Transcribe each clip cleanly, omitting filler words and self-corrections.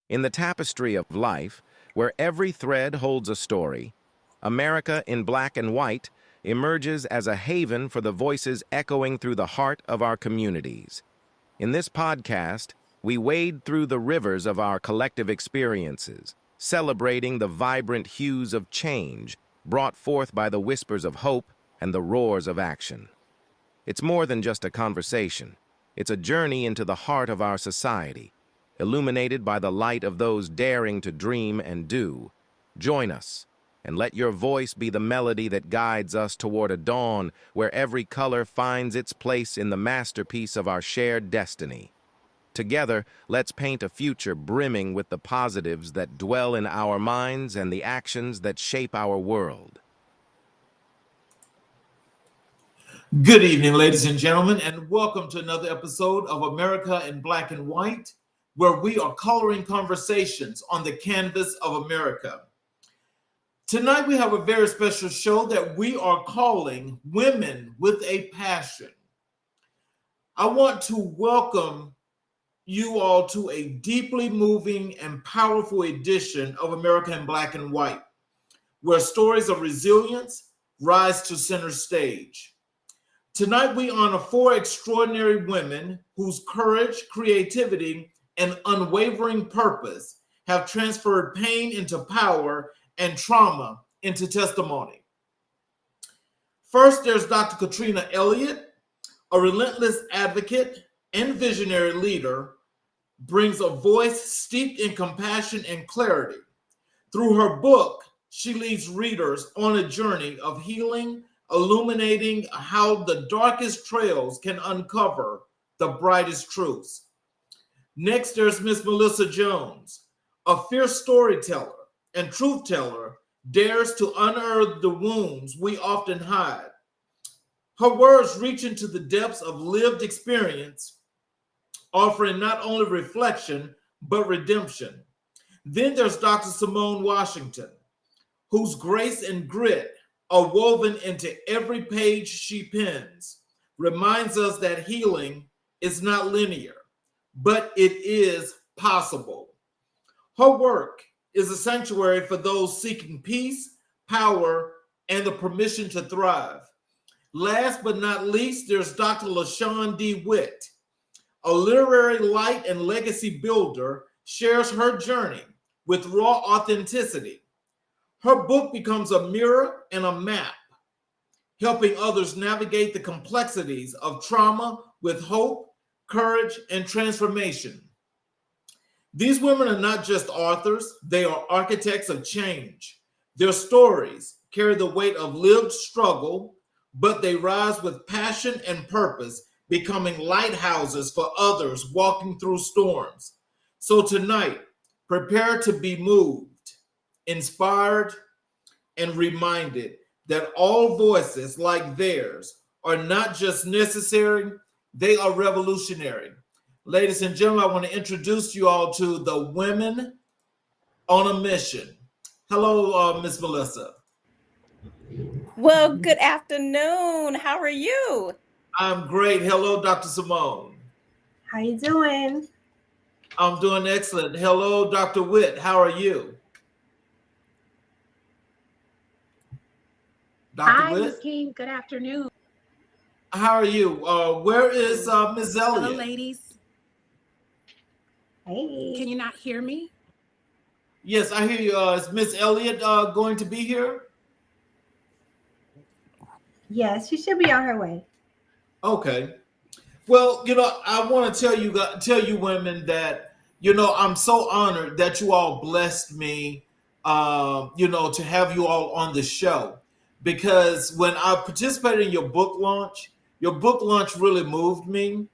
In the tapestry of life, where every thread holds a story, America in Black and White emerges as a haven for the voices echoing through the heart of our communities. In this podcast, we wade through the rivers of our collective experiences, celebrating the vibrant hues of change brought forth by the whispers of hope and the roars of action. It's more than just a conversation. It's a journey into the heart of our society, illuminated by the light of those daring to dream and do. Join us, and let your voice be the melody that guides us toward a dawn where every color finds its place in the masterpiece of our shared destiny. Together, let's paint a future brimming with the positives that dwell in our minds and the actions that shape our world. Good evening, ladies and gentlemen, and welcome to another episode of America in Black and White, where we are coloring conversations on the canvas of America. Tonight, we have a very special show that we are calling Women with a Passion. I want to welcome you all to a deeply moving and powerful edition of America in Black and White, where stories of resilience rise to center stage. Tonight, we honor four extraordinary women whose courage, creativity, and unwavering purpose have transferred pain into power and trauma into testimony. First, there's Dr. Catrena Elliott, a relentless advocate and visionary leader, brings a voice steeped in compassion and clarity. Through her book, she leads readers on a journey of healing, illuminating how the darkest trails can uncover the brightest truths. Next, there's Miss Melissa Jones, a fierce storyteller and truth teller, dares to unearth the wounds we often hide. Her words reach into the depths of lived experience, offering not only reflection, but redemption. Then there's Dr. Somone Washington, whose grace and grit are woven into every page she pens, reminds us that healing is not linear, but it is possible. Her work is a sanctuary for those seeking peace, power, and the permission to thrive. Last but not least, there's Dr. Shawn D. Witt, a literary light and legacy builder, shares her journey with raw authenticity. Her book becomes a mirror and a map, helping others navigate the complexities of trauma with hope, courage, and transformation. These women are not just authors, they are architects of change. Their stories carry the weight of lived struggle, but they rise with passion and purpose, becoming lighthouses for others walking through storms. So tonight, prepare to be moved, inspired, and reminded that all voices like theirs are not just necessary, they are revolutionary. Ladies and gentlemen, I want to introduce you all to the Women on a Mission. Hello, Miss Melissa. Well, good afternoon. How are you? I'm great. Hello, Dr. Somone. How you doing? I'm doing excellent. Hello, Dr. Witt. How are you? Hi, Ms. King. Good afternoon. How are you? Where is Ms. Elliott? Hello, ladies. Hey. Can you not hear me? Yes, I hear you. Is Ms. Elliott going to be here? Yes, she should be on her way. Okay. Well, I want to tell you women that, I'm so honored that you all blessed me, to have you all on the show. Because when I participated in your book launch really moved me.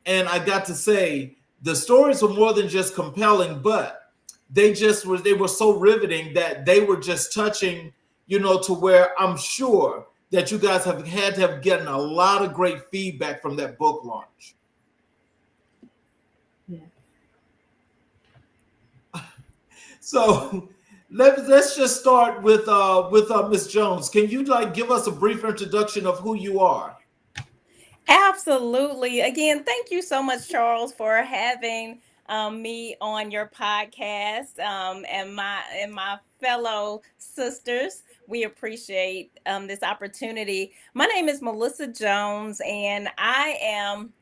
And I got to say, the stories were more than just compelling, but they were so riveting that they were just touching, to where I'm sure that you guys have had to have gotten a lot of great feedback from that book launch. Yeah. So let's just start with Ms. Jones. Can you give us a brief introduction of who you are? Absolutely. Again, thank you so much, Charles, for having me on your podcast, and my fellow sisters. We appreciate this opportunity. My name is Melissa Jones, and I am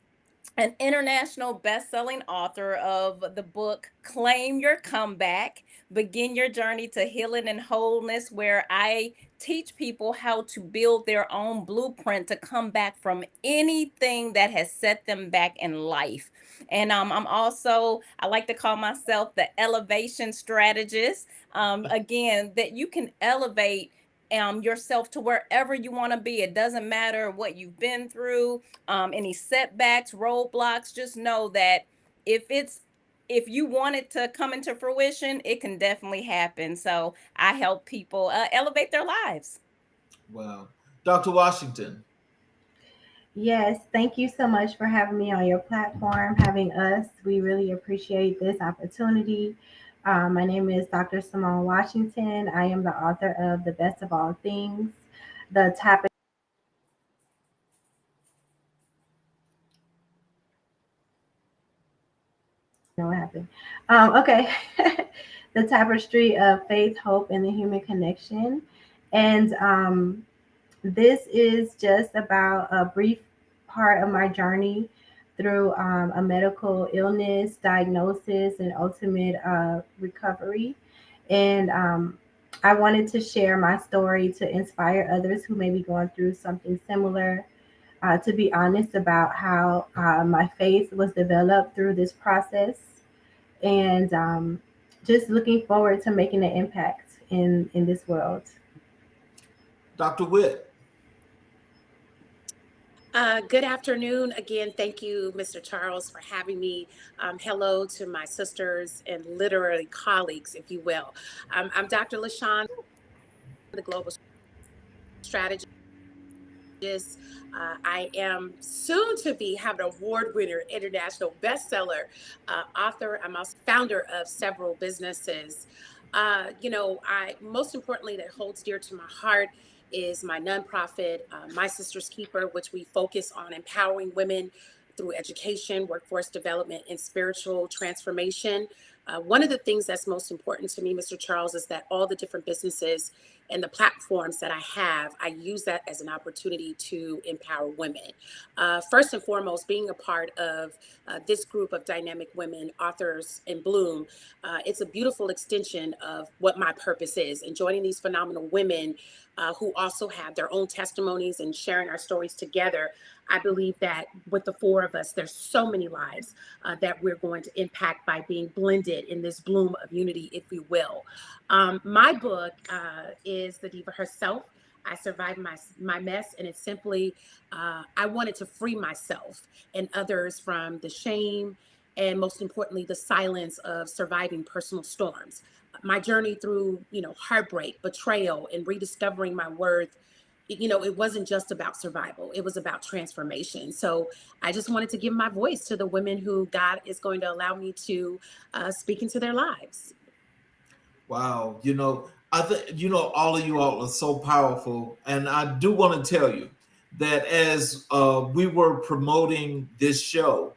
an international best-selling author of the book Claim Your Comeback, Begin Your Journey to Healing and Wholeness, where I teach people how to build their own blueprint to come back from anything that has set them back in life. And I'm also, I like to call myself the elevation strategist. Again, that you can elevate yourself to wherever you want to be. It doesn't matter what you've been through, any setbacks, roadblocks. Just know that if you want it to come into fruition, it can definitely happen. So I help people elevate their lives. Wow. Dr. Washington. Yes, thank you so much for having me on your platform, having us. We really appreciate this opportunity. My name is Dr. Somone Washington. I am the author of The Best of All Things, the topic. No, what happened? Okay. The tapestry of faith, hope, and the human connection. And this is just about a brief part of my journey through a medical illness, diagnosis, and ultimate recovery. And I wanted to share my story to inspire others who may be going through something similar, to be honest about how my faith was developed through this process, and just looking forward to making an impact in this world. Dr. Witt. Good afternoon. Again, thank you, Mr. Charles, for having me. Hello to my sisters and literary colleagues, if you will. I'm Dr. LaShawn, the global strategist. I am soon to be have an award winner, international bestseller author. I'm also founder of several businesses. I most importantly that holds dear to my heart is my nonprofit, My Sister's Keeper, which we focus on empowering women through education, workforce development, and spiritual transformation. One of the things that's most important to me, Mr. Charles, is that all the different businesses and the platforms that I have, I use that as an opportunity to empower women. First and foremost, being a part of this group of dynamic women, authors in bloom, it's a beautiful extension of what my purpose is. And joining these phenomenal women who also have their own testimonies and sharing our stories together, I believe that with the four of us, there's so many lives that we're going to impact by being blended in this bloom of unity, if you will. My book is The Diva Herself. I survived my mess, and it's simply, I wanted to free myself and others from the shame and most importantly, the silence of surviving personal storms. My journey through, heartbreak, betrayal, and rediscovering my worth, it wasn't just about survival. It was about transformation. So I just wanted to give my voice to the women who God is going to allow me to speak into their lives. Wow. I think, all of you all are so powerful. And I do want to tell you that as we were promoting this show,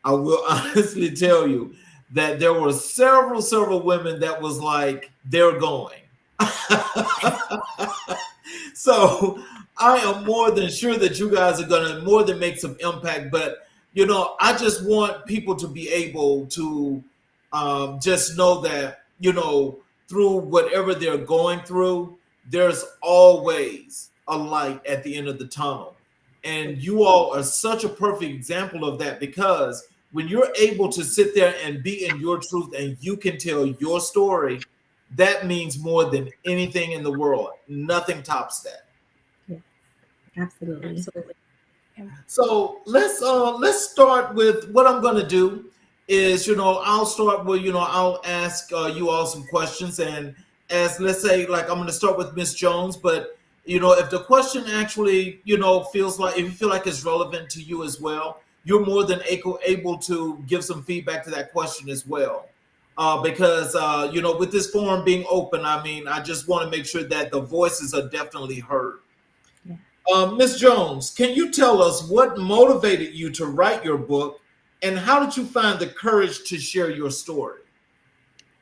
I will honestly tell you that there were several women that was like, they're going. So I am more than sure that you guys are going to more than make some impact. But, I just want people to be able to just know that, through whatever they're going through, there's always a light at the end of the tunnel. And you all are such a perfect example of that, because when you're able to sit there and be in your truth and you can tell your story, that means more than anything in the world. Nothing tops that. Yeah, absolutely. So let's start with what I'm going to do is, I'll start with, I'll ask you all some questions. And let's say, like, I'm going to start with Miss Jones, but, if the question actually, feels like, if you feel like it's relevant to you as well, you're more than able to give some feedback to that question as well. Because, with this forum being open, I just want to make sure that the voices are definitely heard. Yeah. Ms. Jones, can you tell us what motivated you to write your book, And how did you find the courage to share your story?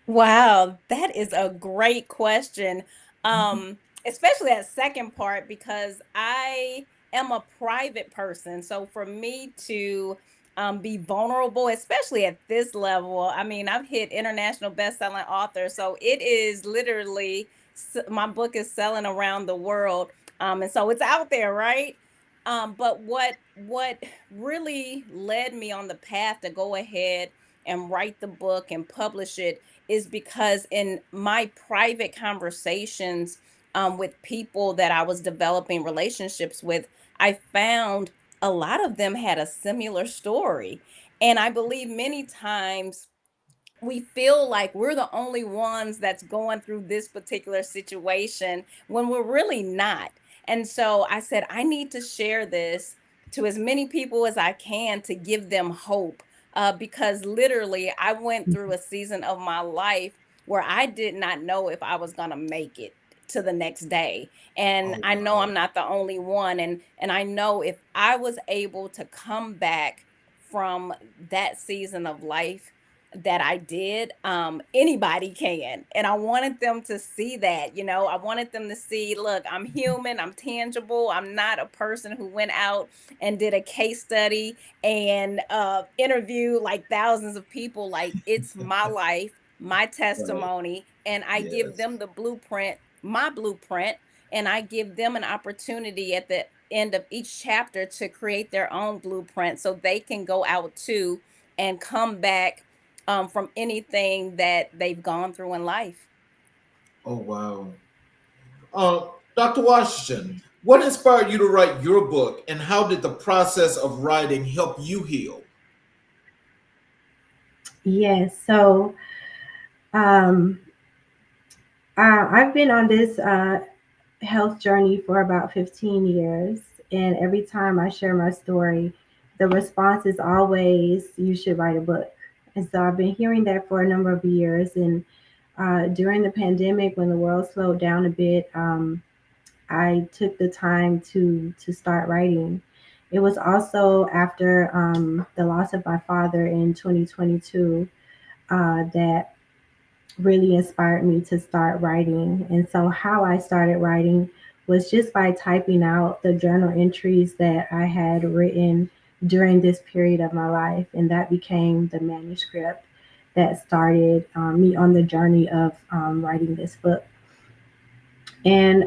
Wow, that is a great question. Especially that second part, because I am a private person. So for me to be vulnerable, especially at this level, I mean, I've hit international best-selling author. So it is literally, my book is selling around the world. And so it's out there, right? But what really led me on the path to go ahead and write the book and publish it is because in my private conversations with people that I was developing relationships with, I found a lot of them had a similar story. And I believe many times we feel like we're the only ones that's going through this particular situation when we're really not. And so I said, I need to share this to as many people as I can to give them hope. Because literally, I went through a season of my life where I did not know if I was going to make it to the next day. And Oh, I know wow. I'm not the only one. And I know if I was able to come back from that season of life that I did, anybody can. And I wanted them to see that, I wanted them to see, look, I'm human, I'm tangible, I'm not a person who went out and did a case study and interviewed like thousands of people. Like, it's my life, my Right. testimony, and I give Yes. them the blueprint, my blueprint, and I give them an opportunity at the end of each chapter to create their own blueprint so they can go out too and come back from anything that they've gone through in life. Oh, wow. Dr. Washington, what inspired you to write your book, and how did the process of writing help you heal? Yes. So um, I've been on this health journey for about 15 years. And every time I share my story, the response is always, you should write a book. And so I've been hearing that for a number of years. And during the pandemic, when the world slowed down a bit, I took the time to start writing. It was also after the loss of my father in 2022 that really inspired me to start writing. And so, how I started writing was just by typing out the journal entries that I had written during this period of my life. And that became the manuscript that started me on the journey of writing this book. And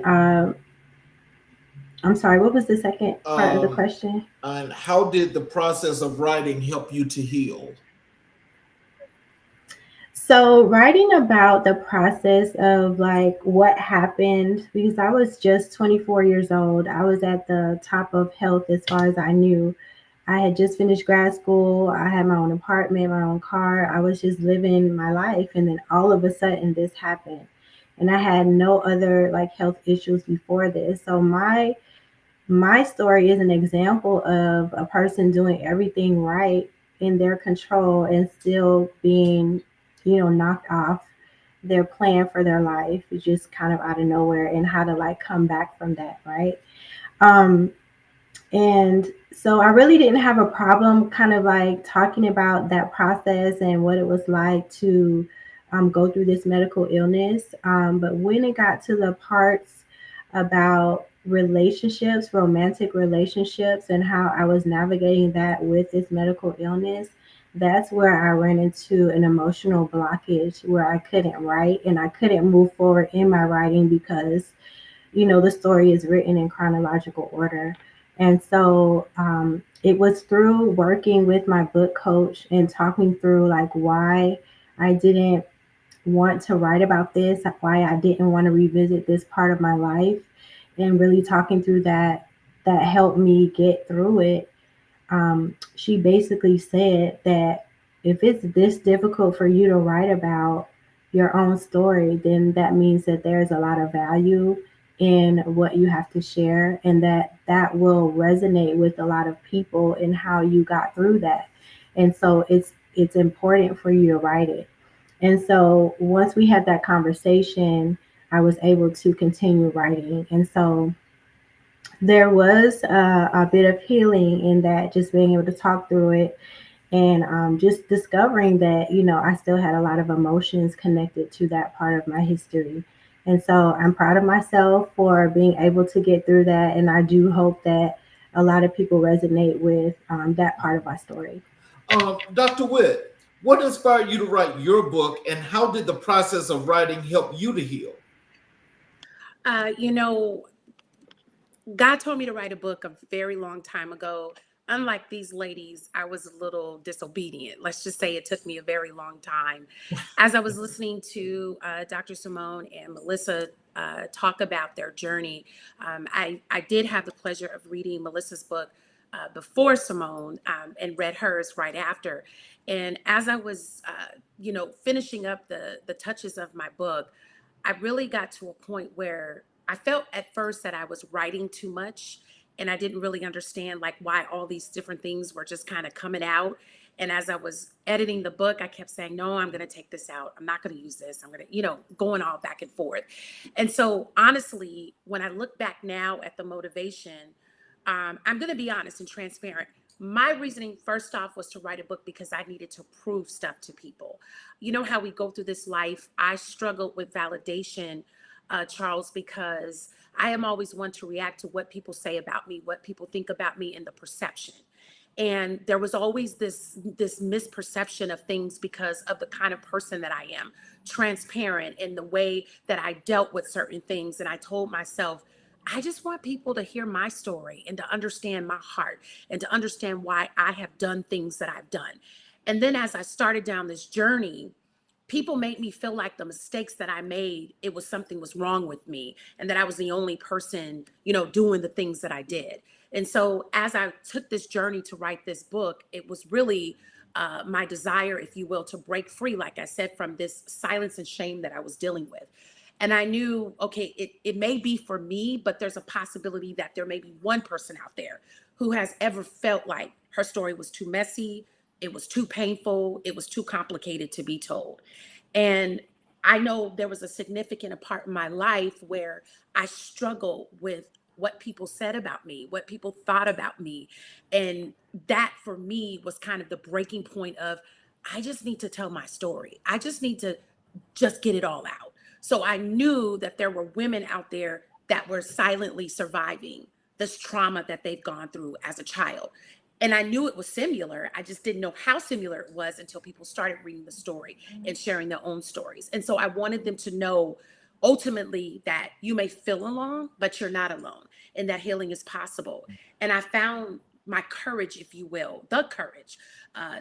I'm sorry, what was the second part of the Um, question? and how did the process of writing help you to heal? So, writing about the process of like what happened, because I was just 24 years old. I was at the top of health as far as I knew. I had just finished grad school. I had my own apartment, my own car. I was just living my life. And then all of a sudden, this happened. And I had no other like health issues before this. So, my story is an example of a person doing everything right in their control and still being, knocked off their plan for their life, just kind of out of nowhere, and how to like come back from that, right? Um, and so I really didn't have a problem kind of like talking about that process and what it was like to go through this medical illness. But when it got to the parts about relationships, romantic relationships, and how I was navigating that with this medical illness, that's where I ran into an emotional blockage where I couldn't write and I couldn't move forward in my writing because, the story is written in chronological order. And so it was through working with my book coach and talking through like why I didn't want to write about this, why I didn't want to revisit this part of my life, and really talking through that, that helped me get through it. She basically said that if it's this difficult for you to write about your own story, then that means that there's a lot of value in what you have to share, and that will resonate with a lot of people in how you got through that. And so it's important for you to write it. And so once we had that conversation, I was able to continue writing. And so there was a bit of healing in that, just being able to talk through it. and just discovering that, you know, I still had a lot of emotions connected to that part of my history. And so I'm proud of myself for being able to get through that. And I do hope that a lot of people resonate with that part of my story. Dr. Witt, what inspired you to write your book, and how did the process of writing help you to heal? You know, God told me to write a book a very long time ago. Unlike these ladies, I was a little disobedient. Let's just say it took me a very long time. As I was listening to Dr. Somone and Melissa talk about their journey, I did have the pleasure of reading Melissa's book before Somone, and read hers right after. And as I was, finishing up the touches of my book, I really got to a point where I felt at first that I was writing too much, and I didn't really understand like why all these different things were just kind of coming out. And as I was editing the book, I kept saying, no, I'm going to take this out. I'm not going to use this. I'm going to, going all back and forth. And so honestly, when I look back now at the motivation, I'm going to be honest and transparent. My reasoning, first off, was to write a book because I needed to prove stuff to people. You know how we go through this life. I struggled with validation, Charles, because I am always one to react to what people say about me, what people think about me, and the perception. And there was always this misperception of things because of the kind of person that I am, transparent in the way that I dealt with certain things. And I told myself, I just want people to hear my story and to understand my heart and to understand why I have done things that I've done. And then as I started down this journey, people made me feel like the mistakes that I made, it was something was wrong with me and that I was the only person, doing the things that I did. And so as I took this journey to write this book, it was really my desire, if you will, to break free, like I said, from this silence and shame that I was dealing with. And I knew, okay, it may be for me, but there's a possibility that there may be one person out there who has ever felt like her story was too messy, it was too painful, it was too complicated to be told. And I know there was a significant part in my life where I struggled with what people said about me, what people thought about me. And that for me was kind of the breaking point of, I just need to tell my story. I just need to just get it all out. So I knew that there were women out there that were silently surviving this trauma that they've gone through as a child. And I knew it was similar. I just didn't know how similar it was until people started reading the story and sharing their own stories. And so I wanted them to know ultimately that you may feel alone, but you're not alone, and that healing is possible. And I found my courage, if you will, the courage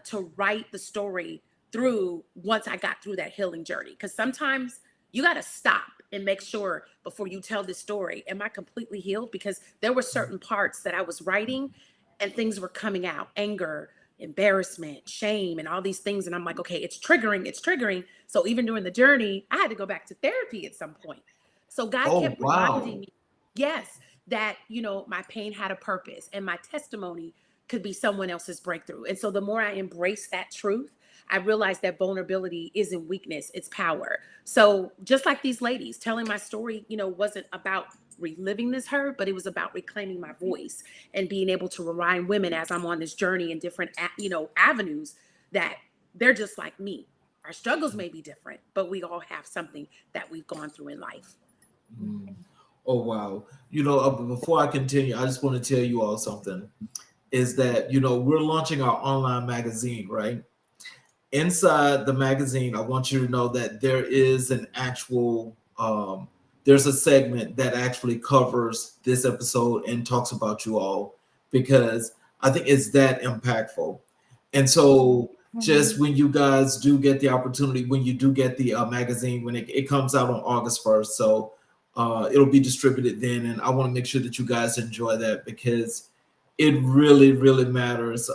to write the story through once I got through that healing journey. Because sometimes you got to stop and make sure before you tell this story, am I completely healed? Because there were certain parts that I was writing and things were coming out, anger, embarrassment, shame, and all these things. And I'm like, okay, it's triggering. So even during the journey, I had to go back to therapy at some point. So God kept reminding me, yes, that, my pain had a purpose and my testimony could be someone else's breakthrough. And so the more I embrace that truth, I realized that vulnerability isn't weakness, it's power. So just like these ladies, telling my story, wasn't about reliving this hurt, but it was about reclaiming my voice and being able to remind women as I'm on this journey in different, avenues, that they're just like me. Our struggles may be different, but we all have something that we've gone through in life. Oh, wow. Before I continue, I just want to tell you all something, is that, we're launching our online magazine, right? Inside the magazine, I want you to know that there is an actual, there's a segment that actually covers this episode and talks about you all, because I think it's that impactful. And so just when you guys do get the opportunity, when you do get the magazine, when it comes out on August 1st, so it'll be distributed then. And I want to make sure that you guys enjoy that, because it really, really matters.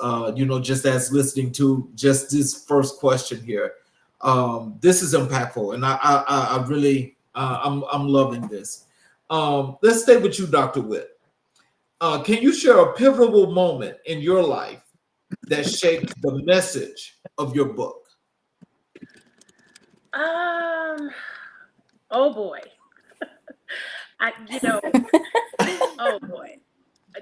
Just as listening to just this first question here, this is impactful, and I really, I'm loving this. Let's stay with you, Dr. Witt. Can you share a pivotal moment in your life that shaped the message of your book? Oh boy, oh boy.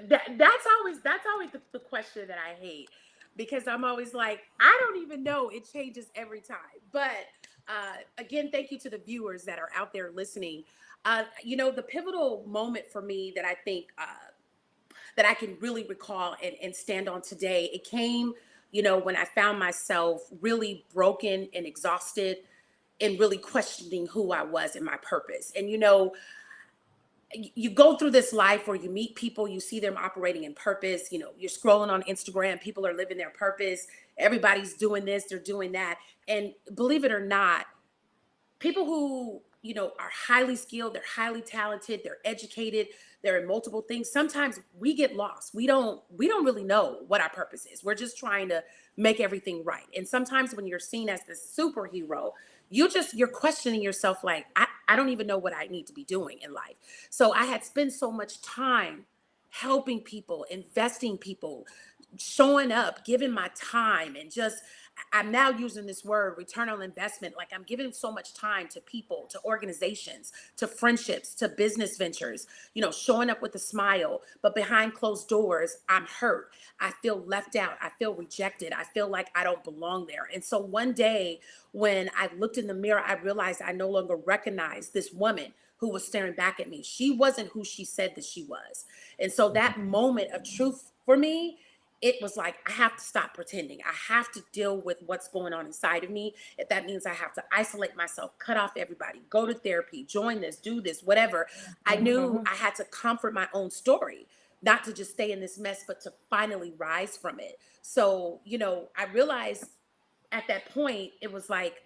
That's always the question that I hate. because I'm always like, I don't even know. It changes every time. But again, thank you to the viewers that are out there listening. The pivotal moment for me that I think that I can really recall and stand on today, it came, when I found myself really broken and exhausted and really questioning who I was and my purpose. And, you go through this life where you meet people, you see them operating in purpose. You're scrolling on Instagram, people are living their purpose. Everybody's doing this, they're doing that. And believe it or not, people who, are highly skilled, they're highly talented, they're educated, they're in multiple things. Sometimes we get lost. We don't really know what our purpose is. We're just trying to make everything right. And sometimes when you're seen as this superhero, you're questioning yourself like, I don't even know what I need to be doing in life. So I had spent so much time helping people, investing people, showing up, giving my time, and I'm now using this word, return on investment. Like I'm giving so much time to people, to organizations, to friendships, to business ventures, showing up with a smile, but behind closed doors, I'm hurt. I feel left out. I feel rejected. I feel like I don't belong there. And so one day when I looked in the mirror, I realized I no longer recognized this woman who was staring back at me. She wasn't who she said that she was. And so that moment of truth for me, it was like, I have to stop pretending. I have to deal with what's going on inside of me. If that means I have to isolate myself, cut off everybody, go to therapy, join this, do this, whatever. I knew I had to comfort my own story, not to just stay in this mess, but to finally rise from it. So, I realized at that point, it was like,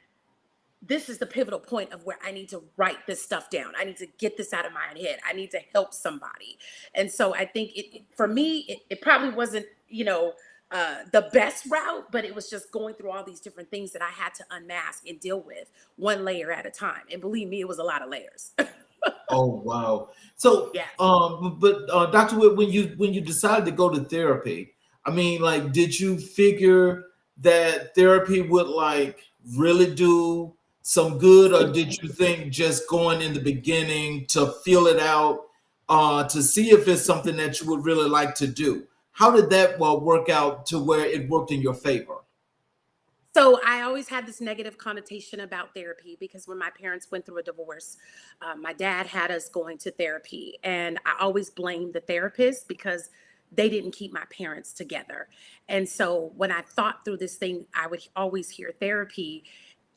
this is the pivotal point of where I need to write this stuff down. I need to get this out of my head. I need to help somebody. And so I think for me, it probably wasn't, the best route, but it was just going through all these different things that I had to unmask and deal with one layer at a time. And believe me, it was a lot of layers. Oh, wow. So, Yeah. but Dr. Witt, when you decided to go to therapy, I mean, like, did you figure that therapy would like really do some good, or did you think just going in the beginning to feel it out, to see if it's something that you would really like to do? How did that work out to where it worked in your favor? So I always had this negative connotation about therapy because when my parents went through a divorce, my dad had us going to therapy, and I always blamed the therapist because they didn't keep my parents together. And so when I thought through this thing, I would always hear therapy.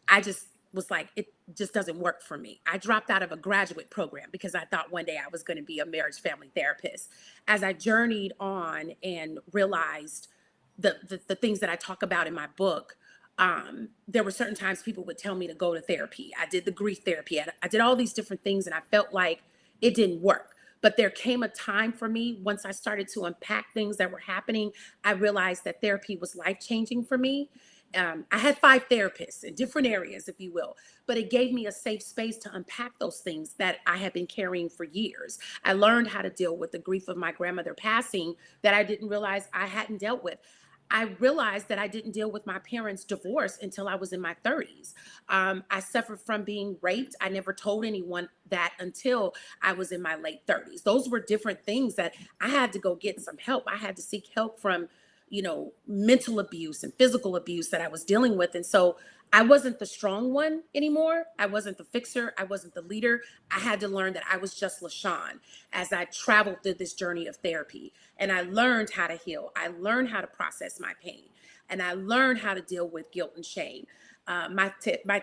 I just was like, it just doesn't work for me. I dropped out of a graduate program because I thought one day I was going to be a marriage family therapist. As I journeyed on and realized the things that I talk about in my book, there were certain times people would tell me to go to therapy. I did the grief therapy. I did all these different things, and I felt like it didn't work. But there came a time for me, once I started to unpack things that were happening, I realized that therapy was life-changing for me. I had 5 therapists in different areas, if you will, but it gave me a safe space to unpack those things that I had been carrying for years. I learned how to deal with the grief of my grandmother passing that I didn't realize I hadn't dealt with. I realized that I didn't deal with my parents' divorce until I was in my 30s. I suffered from being raped. I never told anyone that until I was in my late 30s. Those were different things that I had to go get some help. I had to seek help from, mental abuse and physical abuse that I was dealing with. And so I wasn't the strong one anymore. I wasn't the fixer. I wasn't the leader. I had to learn that I was just LaShawn as I traveled through this journey of therapy. And I learned how to heal. I learned how to process my pain. And I learned how to deal with guilt and shame. My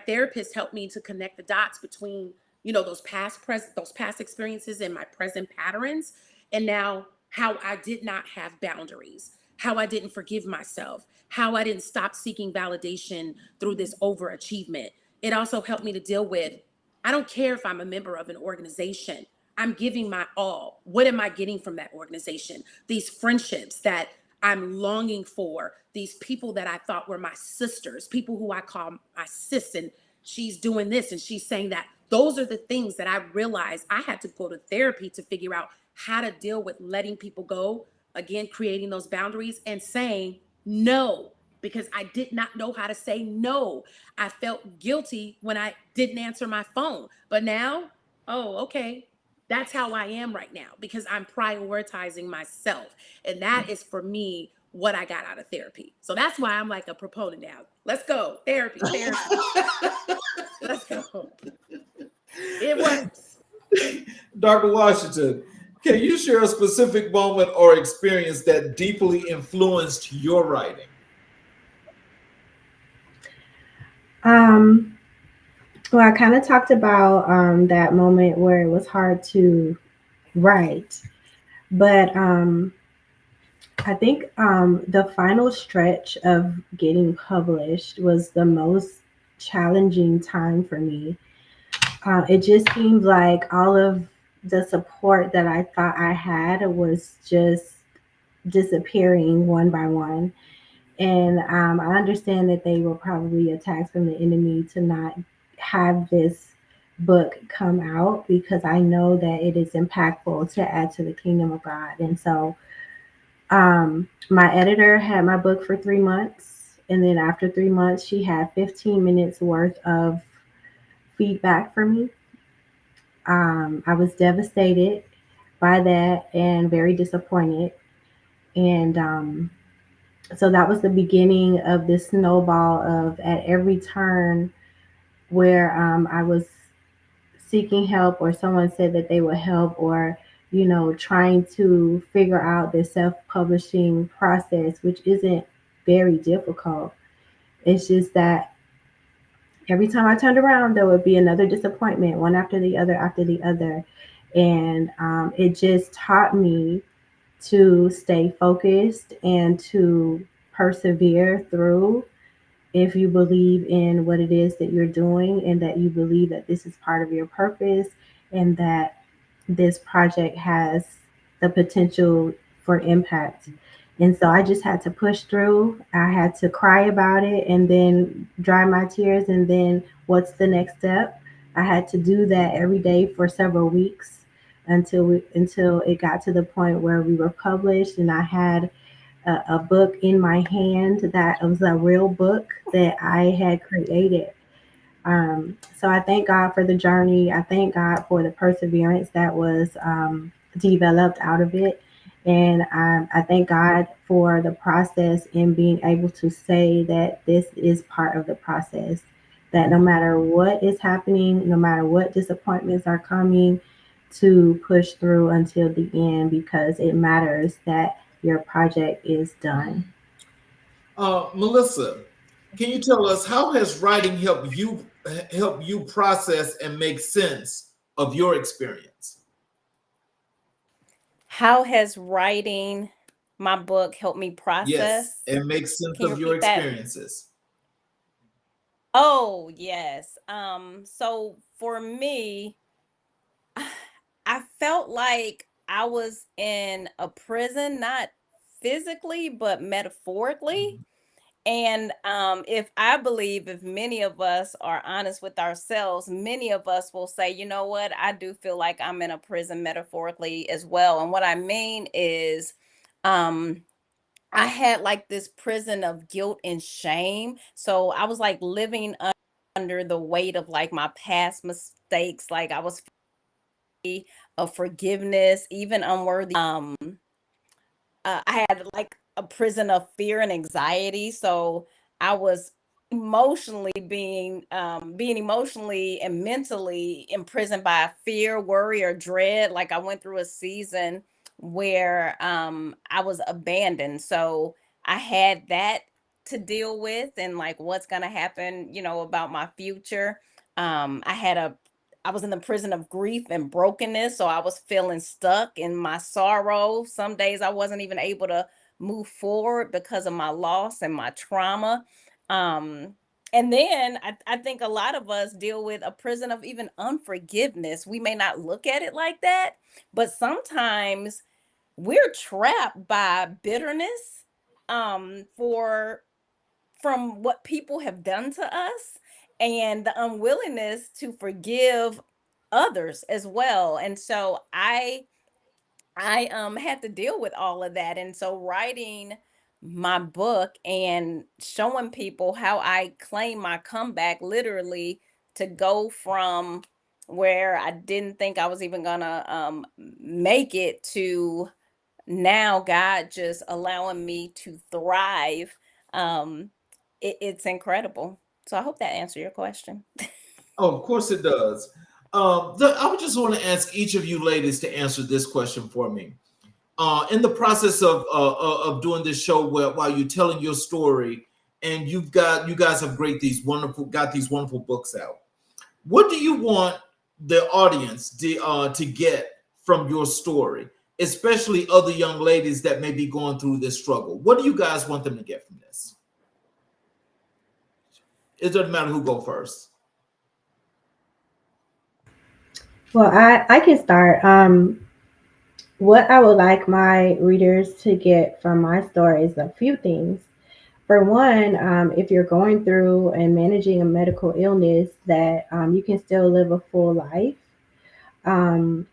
therapist helped me to connect the dots between, those past experiences and my present patterns. And now how I did not have boundaries, how I didn't forgive myself, how I didn't stop seeking validation through this overachievement. It also helped me to deal with, I don't care if I'm a member of an organization, I'm giving my all. What am I getting from that organization? These friendships that I'm longing for, these people that I thought were my sisters, people who I call my sis, and she's doing this and she's saying that. Those are the things that I realized I had to go to therapy to figure out how to deal with letting people go, again, creating those boundaries and saying no, because I did not know how to say no. I felt guilty when I didn't answer my phone. But now, oh, okay, that's how I am right now because I'm prioritizing myself. And that is for me what I got out of therapy. So that's why I'm like a proponent now. Let's go. Therapy. Let's go. It works. Dr. Washington, can you share a specific moment or experience that deeply influenced your writing? Well, I kind of talked about that moment where it was hard to write, but I think the final stretch of getting published was the most challenging time for me. It just seemed like all of the support that I thought I had was just disappearing one by one. And I understand that they were probably attacks from the enemy to not have this book come out, because I know that it is impactful to add to the kingdom of God. And so my editor had my book for 3 months. And then after 3 months, she had 15 minutes worth of feedback for me. I was devastated by that and very disappointed. And so that was the beginning of this snowball of, at every turn where I was seeking help, or someone said that they would help, or trying to figure out the self-publishing process, which isn't very difficult. It's just that every time I turned around, there would be another disappointment, one after the other after the other. And it just taught me to stay focused and to persevere through. If you believe in what it is that you're doing, and that you believe that this is part of your purpose, and that this project has the potential for impact. And so I just had to push through. I had to cry about it and then dry my tears. And then what's the next step? I had to do that every day for several weeks until it got to the point where we were published, and I had a book in my hand that was a real book that I had created. So I thank God for the journey. I thank God for the perseverance that was developed out of it. And I thank God for the process, and being able to say that this is part of the process, that no matter what is happening, no matter what disappointments are coming, to push through until the end, because it matters that your project is done. Melissa, can you tell us, how has writing help you process and make sense of your experience? How has writing my book helped me Yes, process? and make sense Can you of your repeat that? experiences. Oh, yes. So for me, I felt like I was in a prison, not physically, but metaphorically. And if many of us are honest with ourselves, many of us will say, you know what, I do feel like I'm in a prison metaphorically as well. And what I mean is, um, I had like this prison of guilt and shame. So I was like living under the weight of like my past mistakes. Like I was of forgiveness, even unworthy. I had like a prison of fear and anxiety. So I was being emotionally and mentally imprisoned by fear, worry, or dread. Like I went through a season where I was abandoned. So I had that to deal with, and like what's gonna happen, about my future. I was in the prison of grief and brokenness. So I was feeling stuck in my sorrow. Some days I wasn't even able to move forward because of my loss and my trauma. Um, and then I think a lot of us deal with a prison of even unforgiveness. We may not look at it like that, but sometimes we're trapped by bitterness for from what people have done to us, and the unwillingness to forgive others as well. And so I had to deal with all of that. And so writing my book and showing people how I claim my comeback, literally, to go from where I didn't think I was even gonna make it, to now God just allowing me to thrive. It's incredible. So I hope that answered your question. Oh, of course it does. I would just want to ask each of you ladies to answer this question for me. In the process of doing this show, while you're telling your story, and you guys have got these wonderful books out. What do you want the audience to get from your story, especially other young ladies that may be going through this struggle? What do you guys want them to get from this? It doesn't matter who go first. Well, I can start. What I would like my readers to get from my story is a few things. For one, if you're going through and managing a medical illness, that you can still live a full life. Um,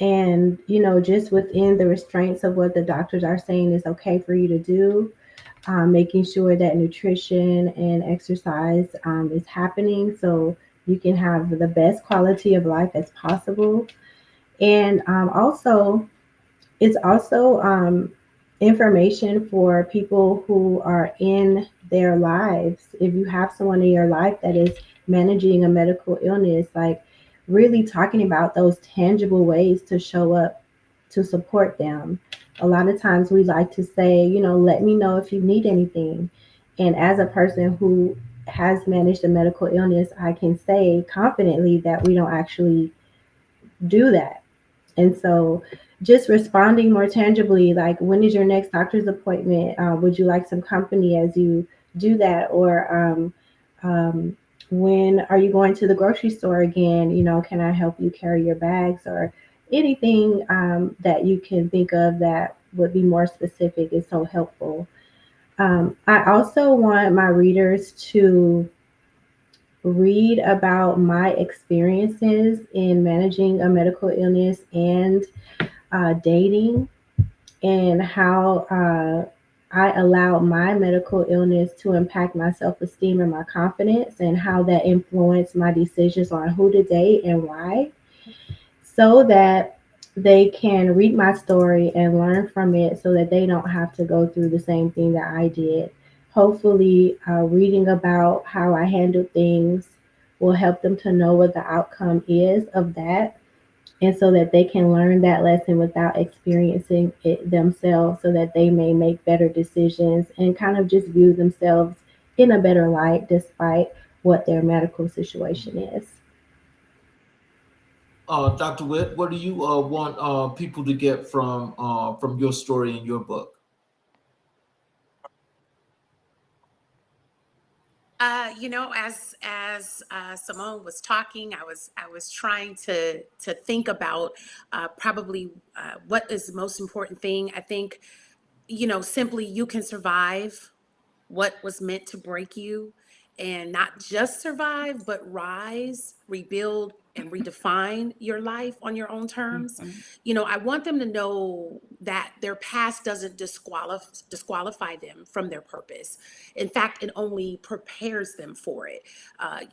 and, just within the restraints of what the doctors are saying is okay for you to do, making sure that nutrition and exercise is happening so you can have the best quality of life as possible. And also, it's also information for people who are in their lives. If you have someone in your life that is managing a medical illness, like really talking about those tangible ways to show up to support them. A lot of times we like to say, let me know if you need anything. And as a person who has managed a medical illness, I can say confidently that we don't actually do that. And so just responding more tangibly, like when is your next doctor's appointment? Would you like some company as you do that? Or when are you going to the grocery store again? Can I help you carry your bags or anything that you can think of that would be more specific is so helpful. I also want my readers to read about my experiences in managing a medical illness and dating, and how I allowed my medical illness to impact my self esteem and my confidence, and how that influenced my decisions on who to date and why, so that they can read my story and learn from it so that they don't have to go through the same thing that I did. Hopefully, reading about how I handled things will help them to know what the outcome is of that, and so that they can learn that lesson without experiencing it themselves, so that they may make better decisions and kind of just view themselves in a better light despite what their medical situation is. Dr. Witt, what do you want people to get from your story in your book? As Somone was talking, I was trying to think about probably what is the most important thing. I think, simply you can survive what was meant to break you, and not just survive, but rise, rebuild, and redefine your life on your own terms. Mhm. I want them to know that their past doesn't disqualify them from their purpose. In fact, it only prepares them for it.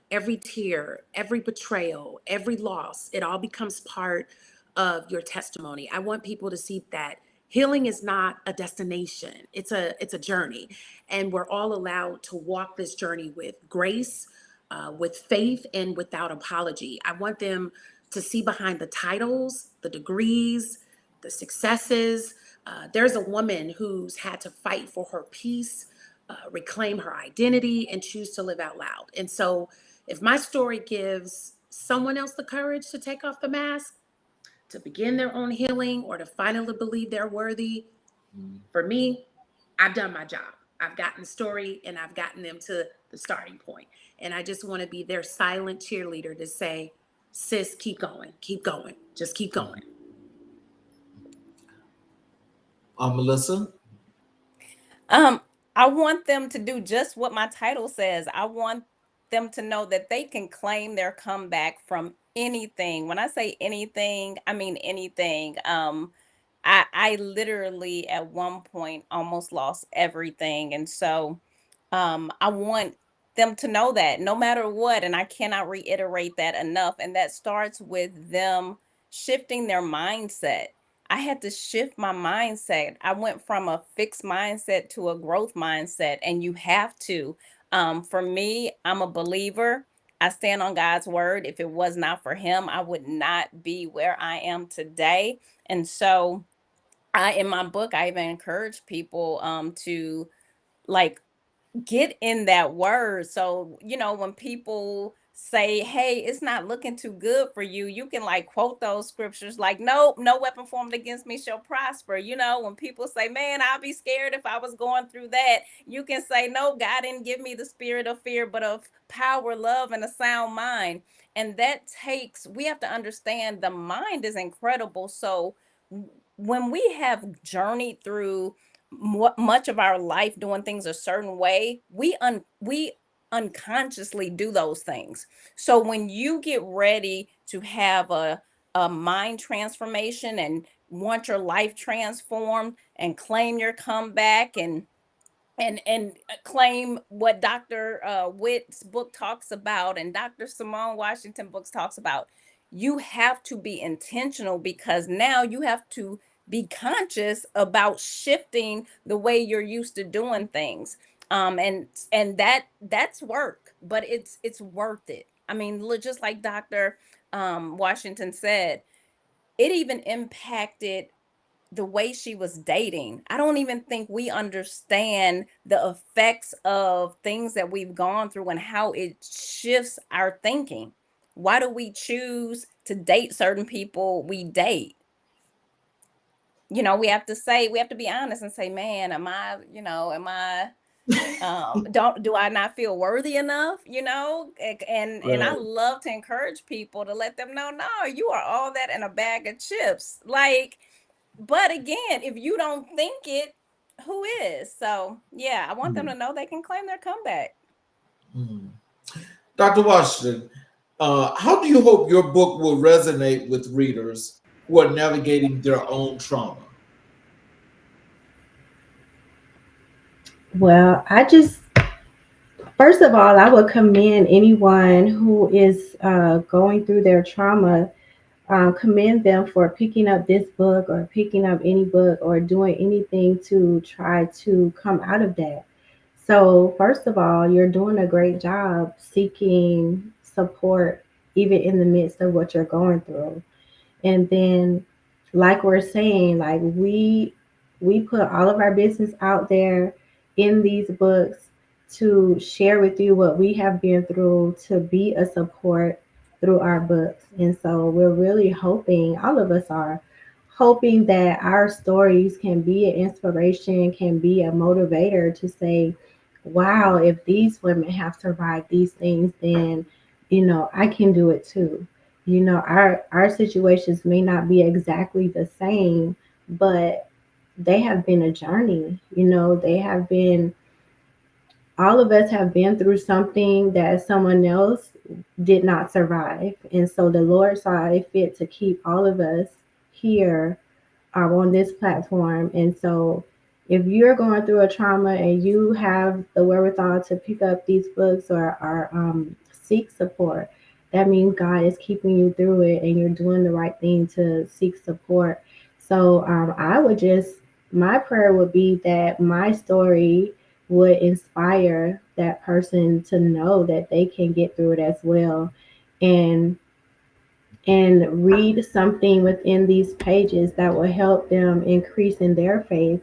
Every tear, every betrayal, every loss, it all becomes part of your testimony. I want people to see that healing is not a destination. It's a journey, and we're all allowed to walk this journey with grace, with faith, and without apology. I want them to see behind the titles, the degrees, the successes. There's a woman who's had to fight for her peace, reclaim her identity, and choose to live out loud. And so, if my story gives someone else the courage to take off the mask, to begin their own healing, or to finally believe they're worthy, for me, I've done my job. I've gotten the story and I've gotten them to the starting point. And I just want to be their silent cheerleader to say, sis, keep going, just keep going. Melissa? Um, I want them to do just what my title says. I want them to know that they can claim their comeback from anything. When I say anything, I mean anything. I literally at one point almost lost everything. And so I want them to know that no matter what, and I cannot reiterate that enough. And that starts with them shifting their mindset. I had to shift my mindset. I went from a fixed mindset to a growth mindset, and you have to. For me, I'm a believer. I stand on God's word. If it was not for him, I would not be where I am today. And so in my book, I even encourage people to like get in that word. So, when people say, hey, it's not looking too good for you, you can like quote those scriptures like, nope, no weapon formed against me shall prosper. When people say, man, I'll be scared if I was going through that, you can say, no, God didn't give me the spirit of fear, but of power, love, and a sound mind. And we have to understand the mind is incredible. So when we have journeyed through much of our life doing things a certain way, we unconsciously do those things. So when you get ready to have a mind transformation and want your life transformed and claim your comeback and claim what Dr. Witt's book talks about and Dr. Simone Washington books talks about, you have to be intentional, because now you have to be conscious about shifting the way you're used to doing things. And that's work, but it's worth it. I mean, just like Dr. Washington said, it even impacted the way she was dating. I don't even think we understand the effects of things that we've gone through and how it shifts our thinking. Why do we choose to date certain people we date? We have to be honest and say, man, don't do I not feel worthy enough? And I Right. love to encourage people to let them know, no, you are all that in a bag of chips. Like, but again, if you don't think it, who is? So yeah, I want them to know they can claim their comeback. Mhm. Dr. Washington, how do you hope your book will resonate with readers who are navigating their own trauma? Well, first of all, I would commend anyone who is going through their trauma, commend them for picking up this book or picking up any book or doing anything to try to come out of that. So, first of all, you're doing a great job seeking support, even in the midst of what you're going through. And then, like we're saying, like we put all of our business out there in these books to share with you what we have been through, to be a support through our books. And so we're really hoping, all of us are hoping, that our stories can be an inspiration, can be a motivator to say, wow, if these women have survived these things, then I can do it too. Our situations may not be exactly the same, but they have been a journey. They have been, all of us have been through something that someone else did not survive. And so the Lord saw it fit to keep all of us here on this platform. And so if you're going through a trauma and you have the wherewithal to pick up these books or seek support, that means God is keeping you through it and you're doing the right thing to seek support. So my prayer would be that my story would inspire that person to know that they can get through it as well. And read something within these pages that will help them increase in their faith.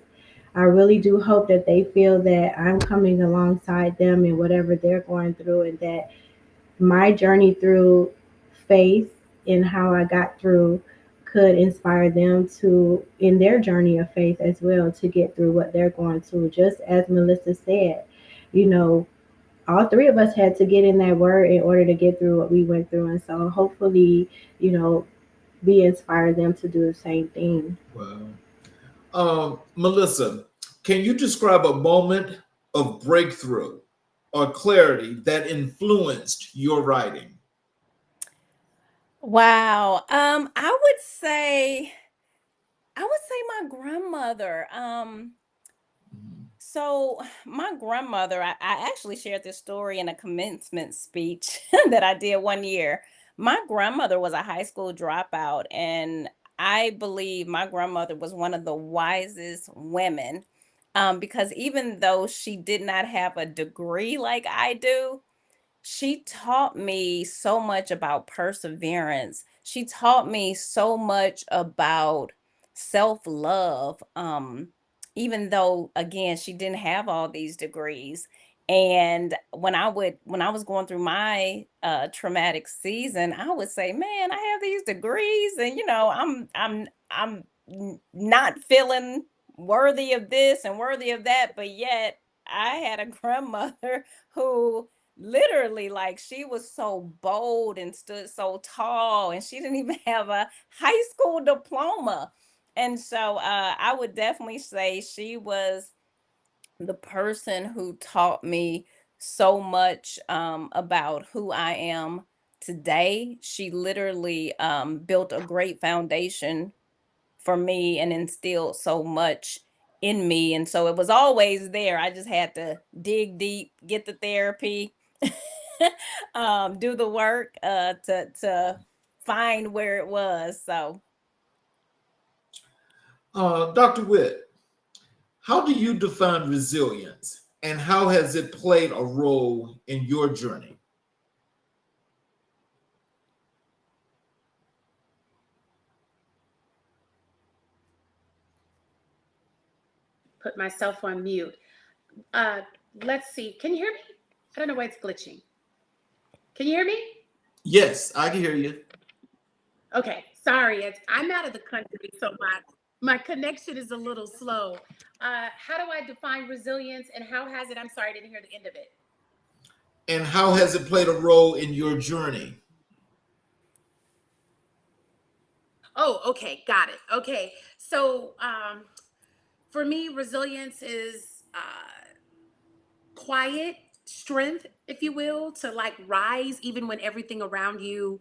I really do hope that they feel that I'm coming alongside them in whatever they're going through, and that my journey through faith and how I got through could inspire them to, in their journey of faith as well, to get through what they're going through. Just as Melissa said, you know, all three of us had to get in that word in order to get through what we went through. And so hopefully, we inspire them to do the same thing. Wow. Melissa, can you describe a moment of breakthrough or clarity that influenced your writing? Wow. I would say my grandmother. So my grandmother, I actually shared this story in a commencement speech that I did one year. My grandmother was a high school dropout, and I believe my grandmother was one of the wisest women, because even though she did not have a degree like I do, she taught me so much about perseverance. She taught me so much about self-love. Even though again she didn't have all these degrees. And when I was going through my traumatic season, I would say, man, I have these degrees and not feeling worthy of this and worthy of that, but yet I had a grandmother who literally, like, she was so bold and stood so tall, and she didn't even have a high school diploma. And so I would definitely say she was the person who taught me so much about who I am today. She literally built a great foundation for me and instilled so much in me. And so it was always there. I just had to dig deep, get the therapy, do the work to find where it was. So Dr. Witt, how do you define resilience and how has it played a role in your journey? Put myself on mute. Let's see. Can you hear me? I don't know why it's glitching. Can you hear me? Yes, I can hear you. Okay, sorry. I'm out of the country, so my connection is a little slow. How do I define resilience and how has it, I'm sorry, I didn't hear the end of it. And how has it played a role in your journey? Oh, okay, got it. Okay, so for me, resilience is quiet strength, if you will, to like rise even when everything around you,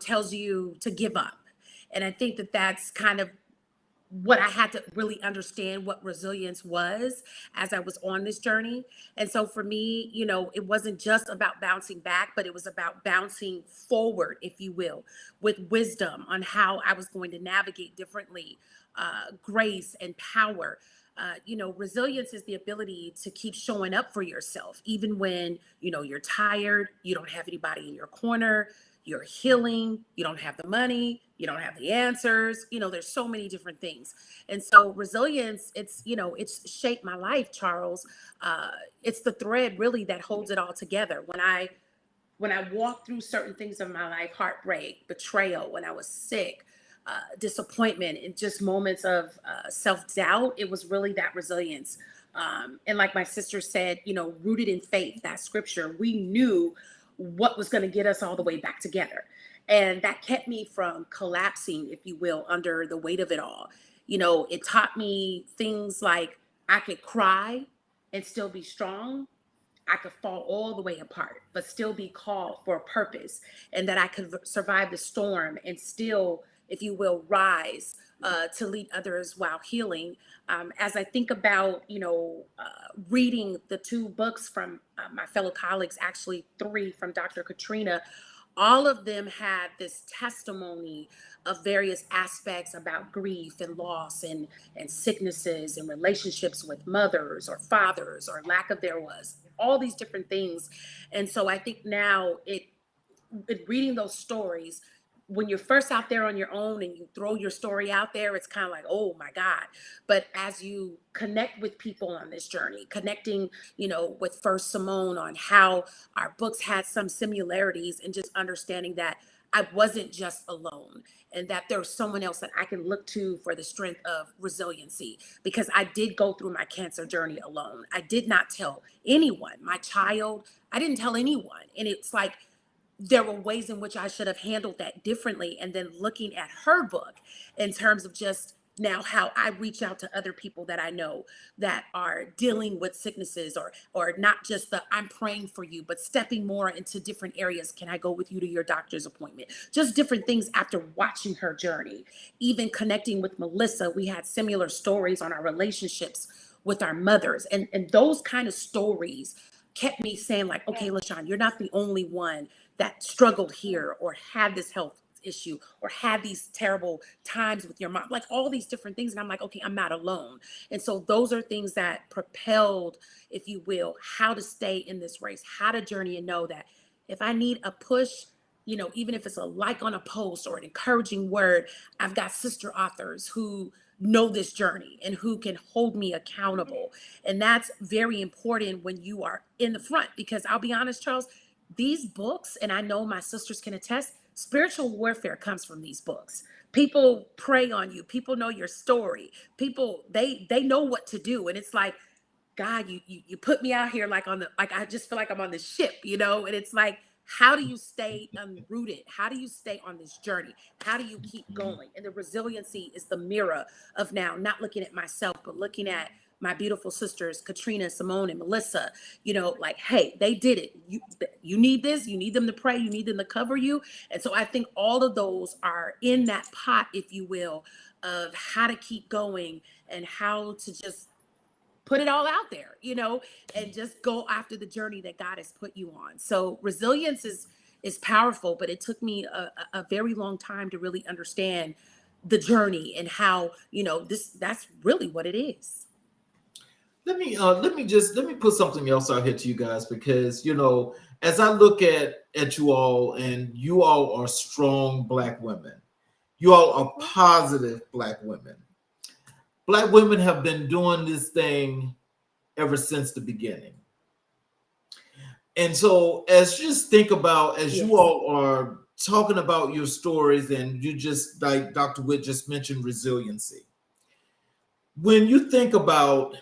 tells you to give up. And I think that that's kind of what I had to really understand what resilience was as I was on this journey. And so for me, it wasn't just about bouncing back, but it was about bouncing forward, if you will, with wisdom on how I was going to navigate differently, grace and power. Resilience is the ability to keep showing up for yourself, even when, you're tired, you don't have anybody in your corner, you're healing, you don't have the money, you don't have the answers, there's so many different things. And so resilience, it's shaped my life, Charles. It's the thread really that holds it all together. When I walked through certain things of my life, heartbreak, betrayal, when I was sick, disappointment, and just moments of self-doubt, it was really that resilience. And like my sister said, rooted in faith, that scripture, we knew what was going to get us all the way back together. And that kept me from collapsing, if you will, under the weight of it all. It taught me things like I could cry and still be strong. I could fall all the way apart, but still be called for a purpose, and that I could survive the storm and still, if you will, rise to lead others while healing. As I think about, reading the 2 books from my fellow colleagues, actually 3 from Dr. Catrena, all of them had this testimony of various aspects about grief and loss and sicknesses and relationships with mothers or fathers or lack of there was, all these different things. And so I think now reading those stories, when you're first out there on your own and you throw your story out there, it's kind of like, oh my God. But as you connect with people on this journey, connecting, with first Somone on how our books had some similarities, and just understanding that I wasn't just alone and that there's someone else that I can look to for the strength of resiliency, because I did go through my cancer journey alone. I did not tell anyone, my child, I didn't tell anyone. And it's like, there were ways in which I should have handled that differently. And then looking at her book in terms of just now how I reach out to other people that I know that are dealing with sicknesses, or not just the I'm praying for you, but stepping more into different areas. Can I go with you to your doctor's appointment? Just different things after watching her journey. Even connecting with Melissa, we had similar stories on our relationships with our mothers. And those kind of stories kept me saying like, okay, LaShawn, you're not the only one that struggled here or had this health issue or had these terrible times with your mom, like all these different things. And I'm like, okay, I'm not alone. And so those are things that propelled, if you will, how to stay in this race, how to journey, and know that if I need a push, even if it's a like on a post or an encouraging word, I've got sister authors who know this journey and who can hold me accountable. And that's very important when you are in the front, because I'll be honest, Charles, these books, and I know my sisters can attest, spiritual warfare comes from these books. People prey on you. People know your story. People, they know what to do. And it's like, God, you put me out here like I just feel like I'm on this ship, and it's like, how do you stay unrooted? How do you stay on this journey? How do you keep going? And the resiliency is the mirror of now not looking at myself, but looking at my beautiful sisters, Catrena, Somone, and Melissa, like, hey, they did it. You need this, you need them to pray, you need them to cover you. And so I think all of those are in that pot, if you will, of how to keep going and how to just put it all out there, and just go after the journey that God has put you on. So resilience is powerful, but it took me a very long time to really understand the journey and how, that's really what it is. Let me put something else out here to you guys, because as I look at you all, and you all are strong Black women, you all are positive Black women. Black women have been doing this thing ever since the beginning. And so as you just think about, as you all are talking about your stories, and you just, like Dr. Witt just mentioned, resiliency. When you think about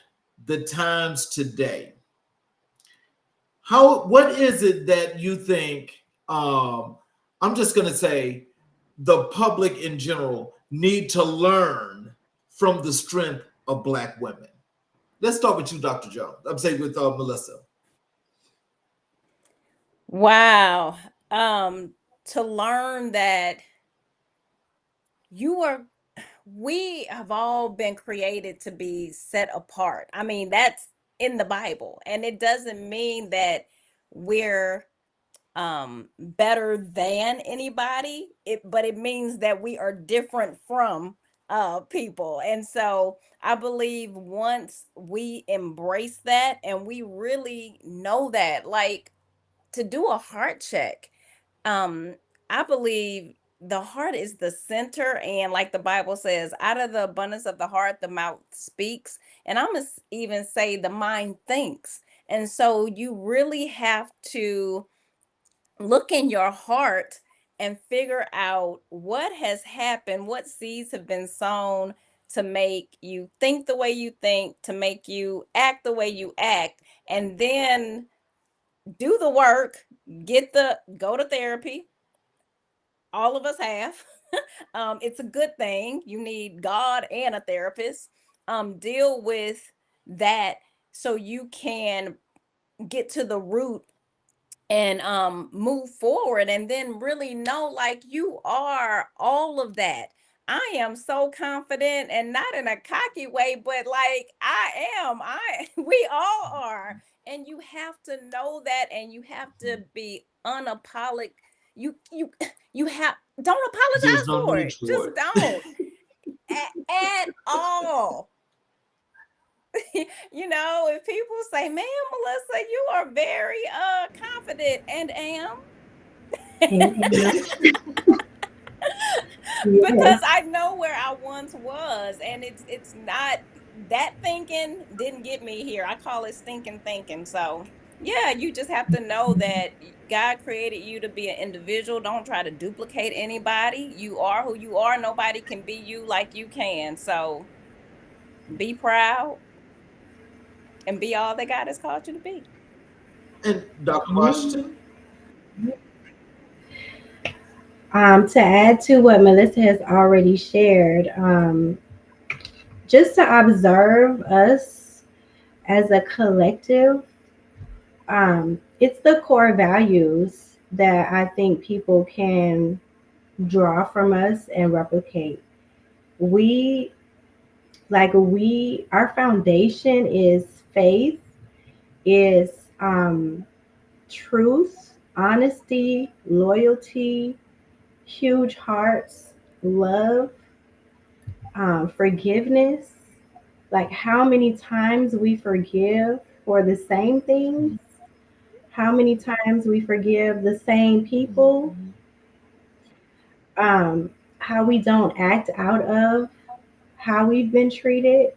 the times today, what is it that you think, I'm just going to say, the public in general need to learn from the strength of Black women? Let's start with you, Dr. Jones. I'm saying with Melissa. Wow. To learn that we have all been created to be set apart. I mean, that's in the Bible, and it doesn't mean that we're better than anybody, but it means that we are different from people. And so I believe once we embrace that and we really know that, like, to do a heart check, I believe the heart is the center, and like the Bible says, out of the abundance of the heart the mouth speaks, and I'm gonna even say the mind thinks. And so you really have to look in your heart and figure out what has happened, what seeds have been sown to make you think the way you think, to make you act the way you act, and then do the work, go to therapy. All of us have. It's a good thing. You need God and a therapist. Deal with that so you can get to the root and move forward, and then really know, like, you are all of that. I am so confident, and not in a cocky way, but like we all are. And you have to know that, and you have to be unapologetic. You you have don't There's apologize no for need it. for Just it. don't at all. If people say, "Man, Melissa, you are very confident," and am, because I know where I once was, and it's not that thinking didn't get me here. I call it stinking thinking. So yeah, you just have to know that God created you to be an individual. Don't try to duplicate anybody. You are who you are. Nobody can be you like you can. So be proud and be all that God has called you to be. And Dr. Washington? To add to what Melissa has already shared, just to observe us as a collective, it's the core values that I think people can draw from us and replicate. We, our foundation is faith, is truth, honesty, loyalty, huge hearts, love, forgiveness. Like how many times we forgive for the same things, how many times we forgive the same people, how we don't act out of how we've been treated,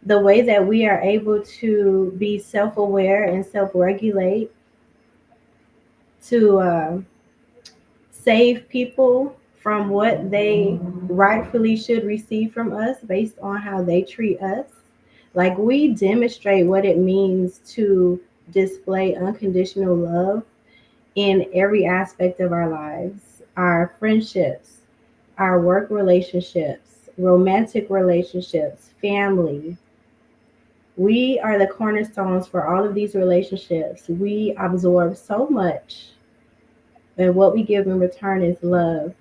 the way that we are able to be self aware and self regulate to save people from what they rightfully should receive from us based on how they treat us. Like we demonstrate what it means to display unconditional love in every aspect of our lives, our friendships, our work relationships, romantic relationships, family. We are the cornerstones for all of these relationships. We absorb so much, and what we give in return is love.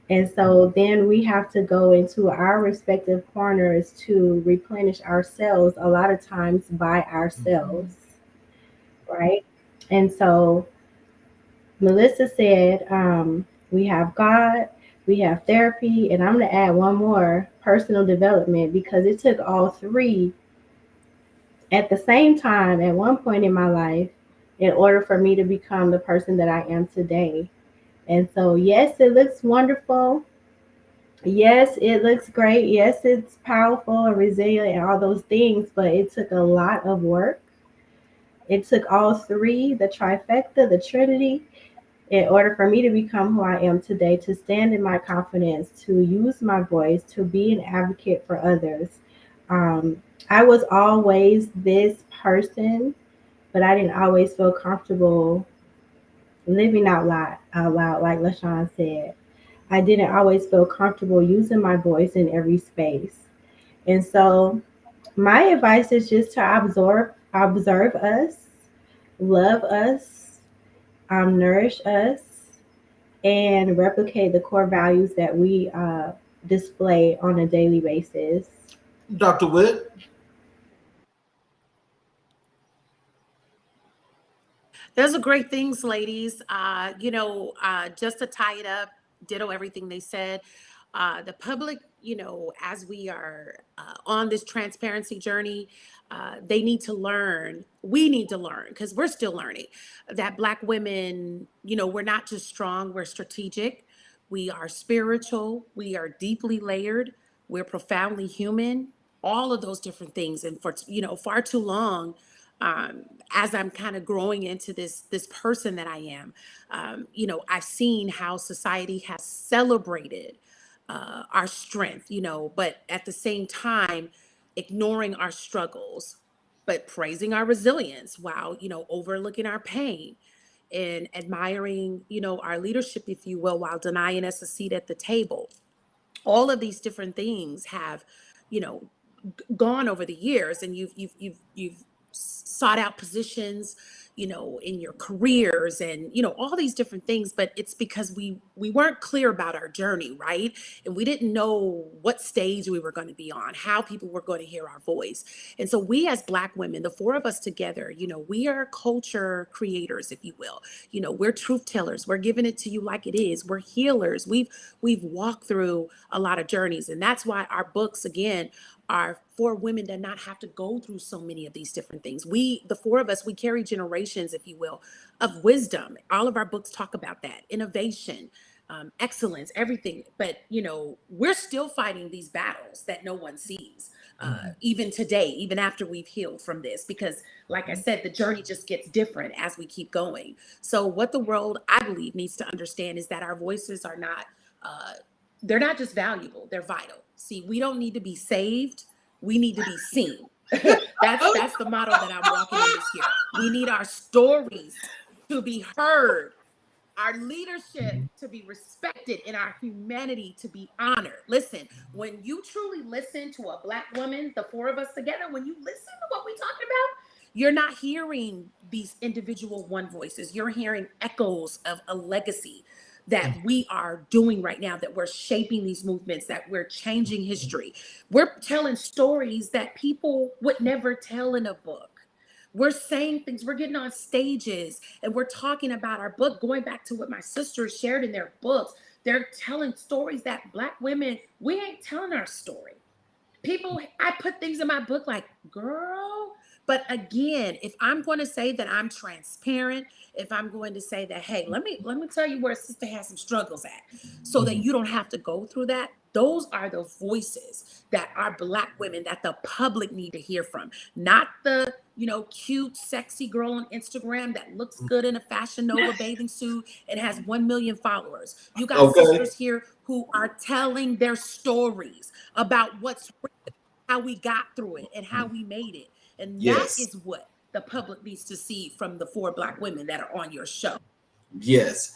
And so then we have to go into our respective corners to replenish ourselves, a lot of times by ourselves, right? And so Melissa said, we have God, we have therapy, and I'm going to add one more, personal development, because it took all three at the same time at one point in my life in order for me to become the person that I am today. And so, yes, it looks wonderful. Yes, it looks great. Yes, it's powerful and resilient and all those things, but it took a lot of work. It took all three, the trifecta, the trinity, in order for me to become who I am today, to stand in my confidence, to use my voice, to be an advocate for others. I was always this person, but I didn't always feel comfortable living out loud, like LaShawn said. I didn't always feel comfortable using my voice in every space. And so my advice is just to observe us, love us, nourish us, and replicate the core values that we display on a daily basis. Dr. Witt? Those are great things, ladies. Just to tie it up, ditto everything they said. The public, as we are on this transparency journey, they need to learn. We need to learn because we're still learning that Black women, we're not just strong, we're strategic. We are spiritual. We are deeply layered. We're profoundly human. All of those different things. And for, far too long, as I'm kind of growing into this person that I am, I've seen how society has celebrated our strength, but at the same time, ignoring our struggles, but praising our resilience while, overlooking our pain and admiring, our leadership, if you will, while denying us a seat at the table. All of these different things have, you know, gone over the years, and you've sought out positions, in your careers, and all these different things, but it's because we weren't clear about our journey, right? And we didn't know what stage we were going to be on, how people were going to hear our voice. And so we, as Black women, the four of us together, we are culture creators, if you will. We're truth tellers. We're giving it to you like it is. We're healers. We've walked through a lot of journeys, and that's why our books, again, are for women that not have to go through so many of these different things. The four of us, we carry generations, if you will, of wisdom. All of our books talk about that, innovation, excellence, everything. But, we're still fighting these battles that no one sees, even today, even after we've healed from this, because like I said, the journey just gets different as we keep going. So what the world, I believe, needs to understand is that our voices are not, they're not just valuable, they're vital. See, we don't need to be saved. We need to be seen. That's the motto that I'm walking in this year. We need our stories to be heard, our leadership to be respected, and our humanity to be honored. Listen, when you truly listen to a Black woman, the four of us together, when you listen to what we're talking about, you're not hearing these individual one voices. You're hearing echoes of a legacy that we are doing right now, that we're shaping these movements, that we're changing history. We're telling stories that people would never tell in a book. We're saying things, we're getting on stages and we're talking about our book, going back to what my sisters shared in their books. They're telling stories that Black women, we ain't telling our story. People, I put things in my book like, girl. But again, if I'm going to say that I'm transparent, if I'm going to say that, hey, let me tell you where sister has some struggles at, so that you don't have to go through that. Those are the voices that are Black women that the public need to hear from, not the cute, sexy girl on Instagram that looks good in a Fashion Nova bathing suit and has 1 million followers. You got Okay. sisters here who are telling their stories about what's real, how we got through it and how we made it. And that Yes. is what the public needs to see from the 4 Black women that are on your show. Yes.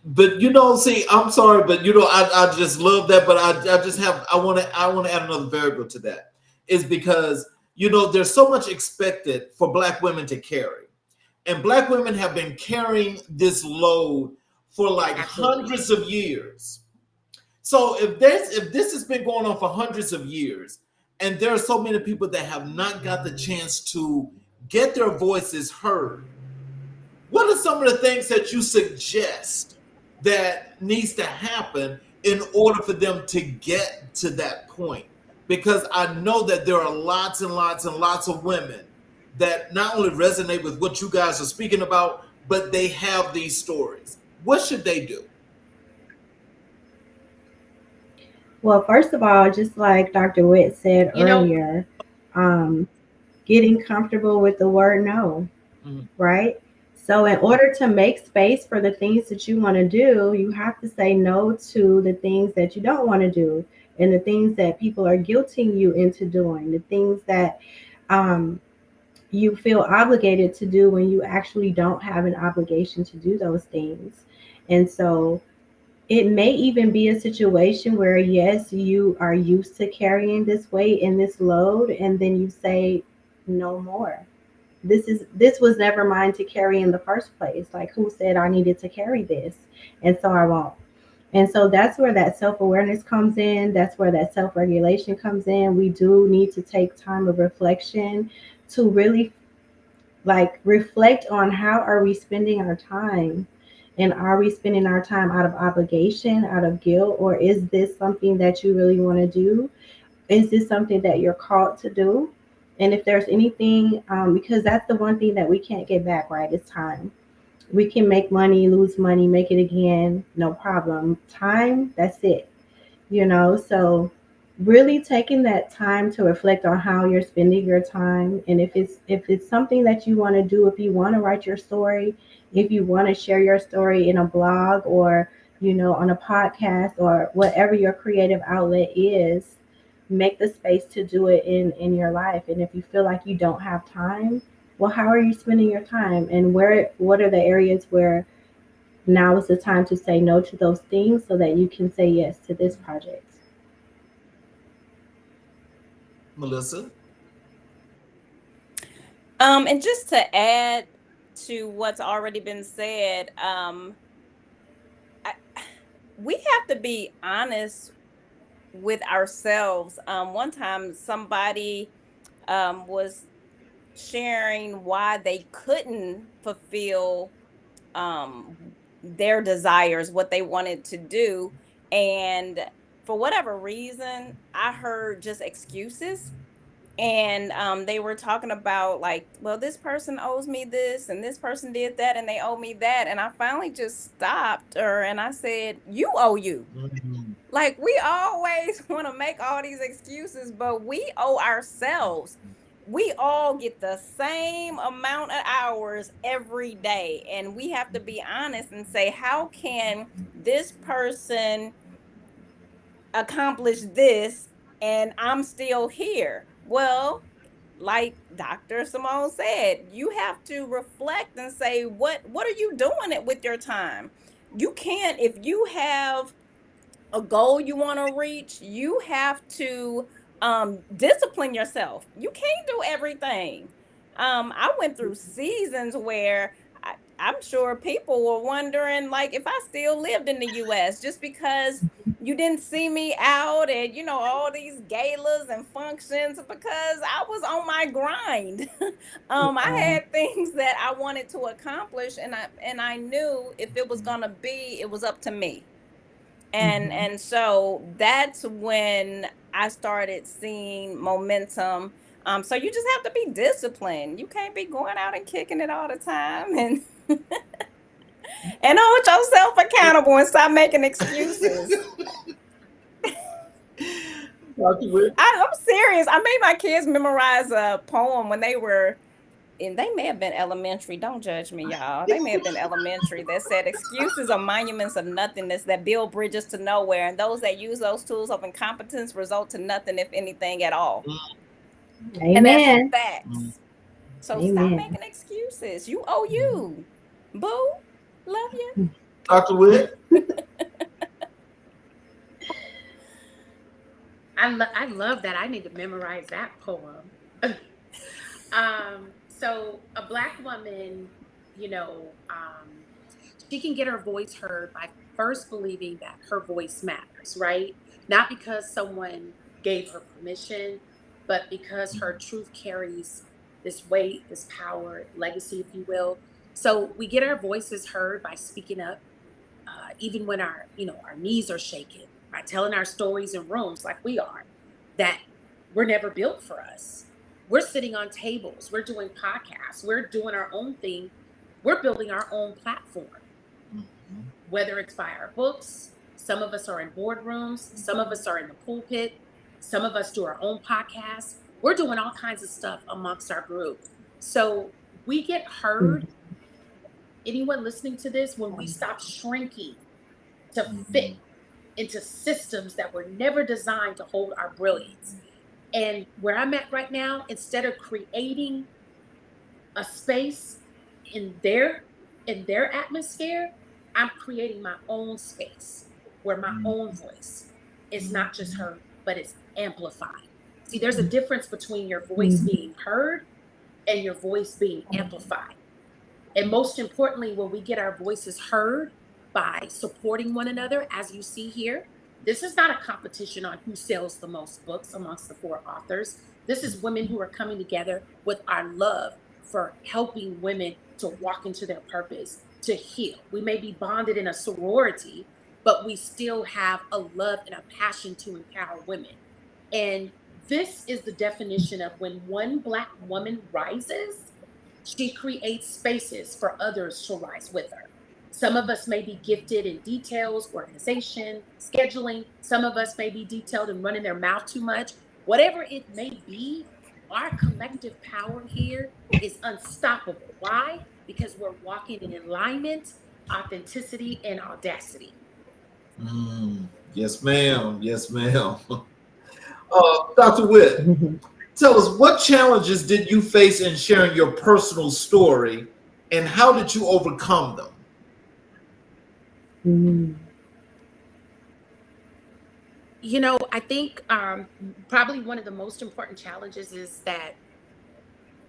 But see, I'm sorry, but I just love that. But I want to add another variable to that, is because there's so much expected for Black women to carry. And Black women have been carrying this load for like hundreds of years. So if this has been going on for hundreds of years, and there are so many people that have not got the chance to get their voices heard, what are some of the things that you suggest that needs to happen in order for them to get to that point? Because I know that there are lots and lots and lots of women that not only resonate with what you guys are speaking about, but they have these stories. What should they do? Well, first of all, just like Dr. Witt said earlier, getting comfortable with the word no, right? So in order to make space for the things that you want to do, you have to say no to the things that you don't want to do, and the things that people are guilting you into doing, the things that you feel obligated to do when you actually don't have an obligation to do those things. And so it may even be a situation where, yes, you are used to carrying this weight and this load, and then you say no more. This was never mine to carry in the first place. Like, who said I needed to carry this? And so I won't. And so that's where that self-awareness comes in. That's where that self-regulation comes in. We do need to take time of reflection to really reflect on how are we spending our time, and are we spending our time out of obligation, out of guilt, or is this something that you really want to do? Is this something that you're called to do? And if there's anything, because that's the one thing that we can't get back, right? It's time. We can make money, lose money, make it again, no problem. Time, that's it. So really taking that time to reflect on how you're spending your time, and if it's something that you want to do, if you want to write your story, if you want to share your story in a blog, or on a podcast, or whatever your creative outlet is, make the space to do it in your life. And if you feel like you don't have time, well, how are you spending your time, and what are the areas where now is the time to say no to those things so that you can say yes to this project? Melissa? And just to add to what's already been said, we have to be honest with ourselves. One time somebody was sharing why they couldn't fulfill their desires, what they wanted to do. And for whatever reason, I heard just excuses. And they were talking about, like, well, this person owes me this and this person did that and they owe me that. And I finally just stopped her and I said, you owe you. Like, we always want to make all these excuses, but we owe ourselves. We all get the same amount of hours every day. And we have to be honest and say, how can this person accomplish this and I'm still here? Well, like Dr. Somone said, you have to reflect and say, what are you doing it with your time? You can't, if you have a goal you want to reach, you have to discipline yourself. You can't do everything. I went through seasons where I'm sure people were wondering, like, if I still lived in the US, just because you didn't see me out at, all these galas and functions because I was on my grind. I had things that I wanted to accomplish, and I knew if it was gonna be, it was up to me. And so that's when I started seeing momentum. So you just have to be disciplined. You can't be going out and kicking it all the time, and hold yourself accountable and stop making excuses. I'm serious. I made my kids memorize a poem when they were, and they may have been elementary. Don't judge me, y'all. They may have been elementary, that said, excuses are monuments of nothingness that build bridges to nowhere. And those that use those tools of incompetence result to nothing, if anything at all. Amen. And that's facts. So stop making excuses. You owe you. Boo. Love you. Dr. Witt? I love that. I need to memorize that poem. So a Black woman, she can get her voice heard by first believing that her voice matters, right? Not because someone gave her permission, but because her truth carries this weight, this power, legacy, if you will. So we get our voices heard by speaking up, even when our knees are shaking, by telling our stories in rooms like we are, that were never built for us. We're sitting on tables, we're doing podcasts, we're doing our own thing, we're building our own platform. Whether it's by our books, some of us are in boardrooms, some of us are in the pulpit, some of us do our own podcasts. We're doing all kinds of stuff amongst our group. So we get heard, anyone listening to this, when we stop shrinking to fit into systems that were never designed to hold our brilliance. And where I'm at right now, instead of creating a space in their atmosphere, I'm creating my own space where my own voice is not just heard, but it's amplified. See, there's a difference between your voice being heard and your voice being amplified. And most importantly, when we get our voices heard by supporting one another, as you see here, this is not a competition on who sells the most books amongst the 4 authors. This is women who are coming together with our love for helping women to walk into their purpose, to heal. We may be bonded in a sorority, but we still have a love and a passion to empower women. And this is the definition of when one Black woman rises, she creates spaces for others to rise with her. Some of us may be gifted in details, organization, scheduling. Some of us may be detailed in running their mouth too much. Whatever it may be, our collective power here is unstoppable. Why? Because we're walking in alignment, authenticity, and audacity. Yes, ma'am. Yes, ma'am. Dr. Witt, tell us, what challenges did you face in sharing your personal story, and how did you overcome them? I think probably one of the most important challenges is that,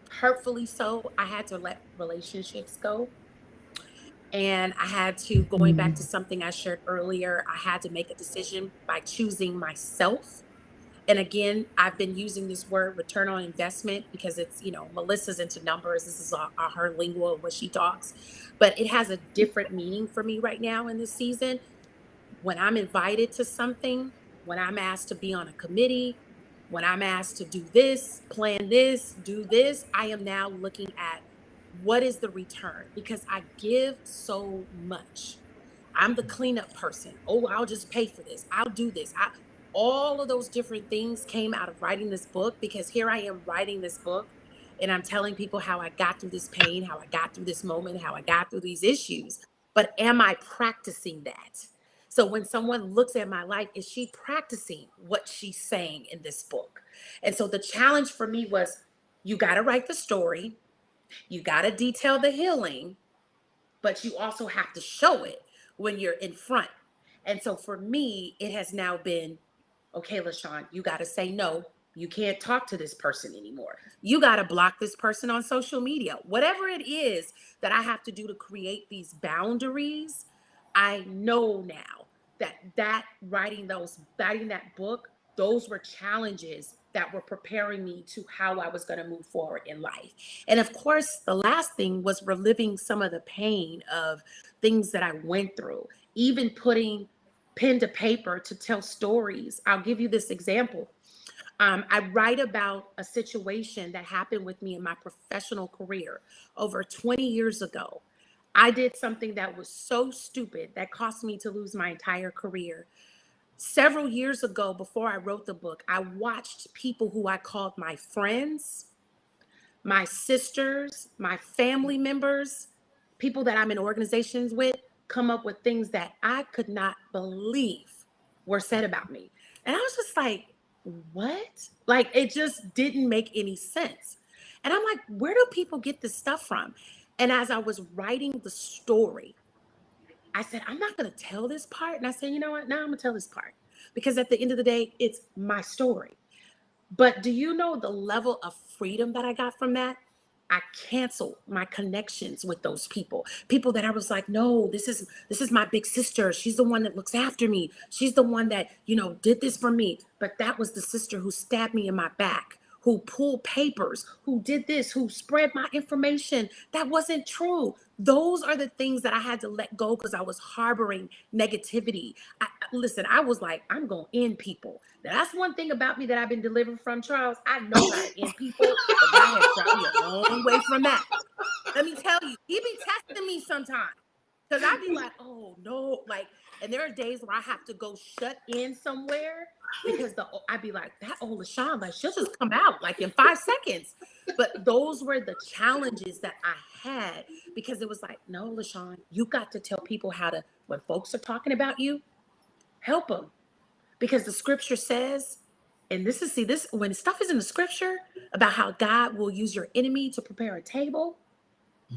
hurtfully so, I had to let relationships go. And I had to, going back to something I shared earlier, I had to make a decision by choosing myself. And again, I've been using this word return on investment because it's, Melissa's into numbers. This is her lingo of what she talks. But it has a different meaning for me right now in this season. When I'm invited to something, when I'm asked to be on a committee, when I'm asked to do this, plan this, do this, I am now looking at what is the return? Because I give so much. I'm the cleanup person. Oh, I'll just pay for this. I'll do this. All of those different things came out of writing this book, because here I am writing this book and I'm telling people how I got through this pain, how I got through this moment, how I got through these issues. But am I practicing that? So when someone looks at my life, is she practicing what she's saying in this book? And so the challenge for me was, you got to write the story. You got to detail the healing, but you also have to show it when you're in front. And so for me, it has now been, okay, LaShawn, you got to say no. You can't talk to this person anymore. You got to block this person on social media. Whatever it is that I have to do to create these boundaries, I know now that writing that book, those were challenges that were preparing me to how I was going to move forward in life. And of course, the last thing was reliving some of the pain of things that I went through, even putting pen to paper to tell stories. I'll give you this example. I write about a situation that happened with me in my professional career over 20 years ago. I did something that was so stupid that cost me to lose my entire career. Several years ago, before I wrote the book, I watched people who I called my friends, my sisters, my family members, people that I'm in organizations with, come up with things that I could not believe were said about me. And I was just like, what? Like, it just didn't make any sense. And I'm like, where do people get this stuff from? And as I was writing the story, I said, I'm not going to tell this part. And I said, you know what? Now I'm going to tell this part, because at the end of the day, it's my story. But do you know the level of freedom that I got from that? I canceled my connections with those people that I was like, no, this is my big sister. She's the one that looks after me. She's the one that, did this for me. But that was the sister who stabbed me in my back, who pulled papers, who did this, who spread my information. That wasn't true. Those are the things that I had to let go because I was harboring negativity. Listen, I was like, I'm going to end people. Now, that's one thing about me that I've been delivered from, Charles. I know how to end people, but God has brought me a long way from that. Let me tell you, he be testing me sometimes. Because I be like, oh, no. And there are days where I have to go shut in somewhere because I'd be like, that old LaShawn, she'll just come out in 5 seconds. But those were the challenges that I had, because it was like, no, LaShawn, you got to tell people how to, when folks are talking about you, help them. Because the scripture says, and this when stuff is in the scripture about how God will use your enemy to prepare a table,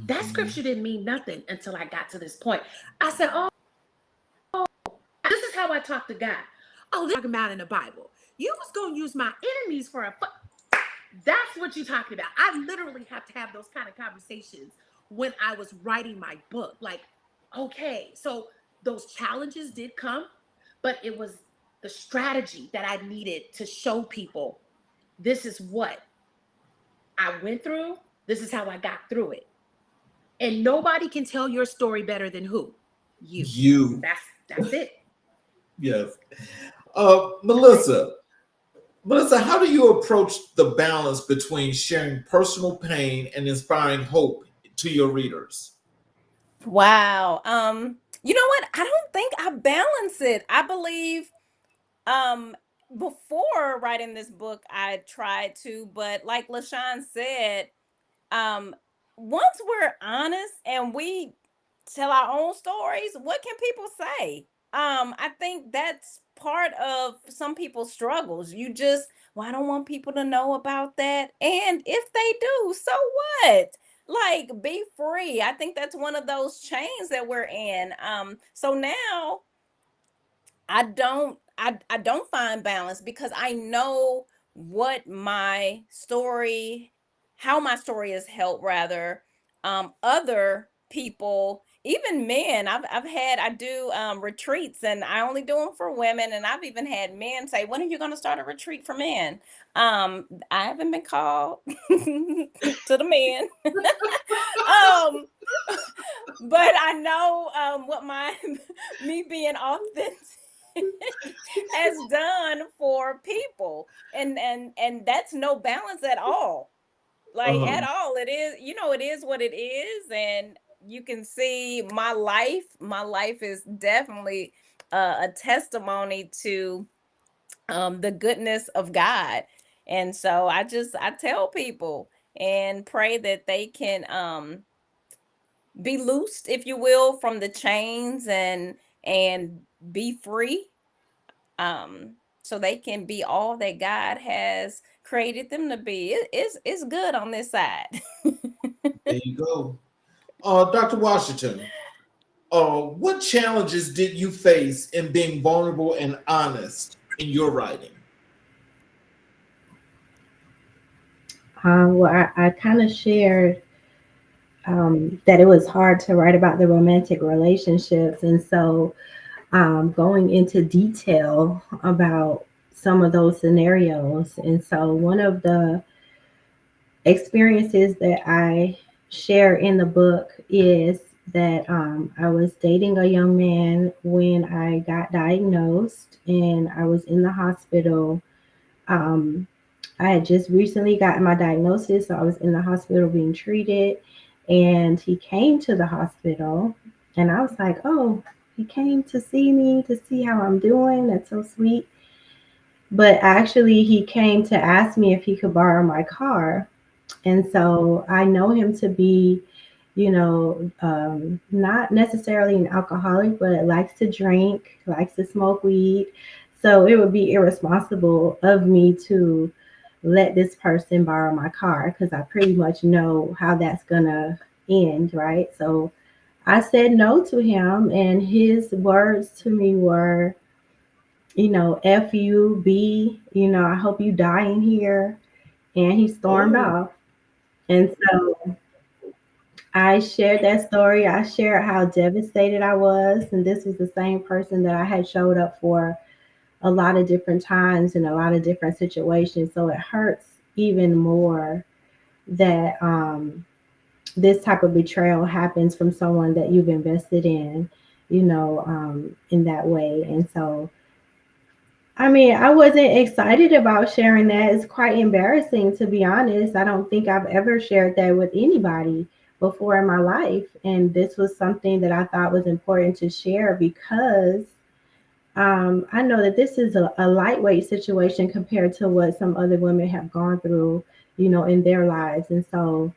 that scripture didn't mean nothing until I got to this point. I said, oh, this is how I talk to God. Oh, they're talking about in the Bible. You was going to use my enemies for a foot. That's what you're talking about. I literally have to have those kind of conversations when I was writing my book. Okay, so those challenges did come, but it was the strategy that I needed to show people, this is what I went through. This is how I got through it. And nobody can tell your story better than who? You. That's it. Yes. Melissa, how do you approach the balance between sharing personal pain and inspiring hope to your readers? Wow. You know what? I don't think I balance it. I believe before writing this book, I tried to, but like LaShawn said, once we're honest and we tell our own stories, what can people say? I think that's part of some people's struggles. I don't want people to know about that. And if they do, so what? Be free. I think that's one of those chains that we're in. So now I don't find balance, because I know what my story, how my story has helped rather other people, even men. I do retreats, and I only do them for women, and I've even had men say, when are you going to start a retreat for men? I haven't been called to the men. But I know what me being authentic has done for people, and that's no balance at all. At all. It is, it is what it is. And you can see my life is definitely a testimony to the goodness of God. And so I tell people and pray that they can be loosed, if you will, from the chains, and be free, so they can be all that God has created them to be. It's good on this side. There you go. Dr. Washington, what challenges did you face in being vulnerable and honest in your writing? Well, I kind of shared that it was hard to write about the romantic relationships. And so going into detail about some of those scenarios. And so one of the experiences that I share in the book is that I was dating a young man when I got diagnosed, and I was in the hospital. Um, I had just recently gotten my diagnosis, so I was in the hospital being treated. And he came to the hospital, and I was like, oh, he came to see me to see how I'm doing. That's so sweet. But actually, he came to ask me if he could borrow my car. And so I know him to be, not necessarily an alcoholic, but likes to drink, likes to smoke weed. So it would be irresponsible of me to let this person borrow my car because I pretty much know how that's going to end, right? So I said no to him, and his words to me were, F you, B, I hope you die in here. And he stormed Oh, off. And so I shared that story. I shared how devastated I was. And this was the same person that I had showed up for a lot of different times in a lot of different situations. So it hurts even more that this type of betrayal happens from someone that you've invested in, in that way. And so, I mean, I wasn't excited about sharing that. It's quite embarrassing, to be honest. I don't think I've ever shared that with anybody before in my life. And this was something that I thought was important to share because I know that this is a lightweight situation compared to what some other women have gone through, in their lives. And so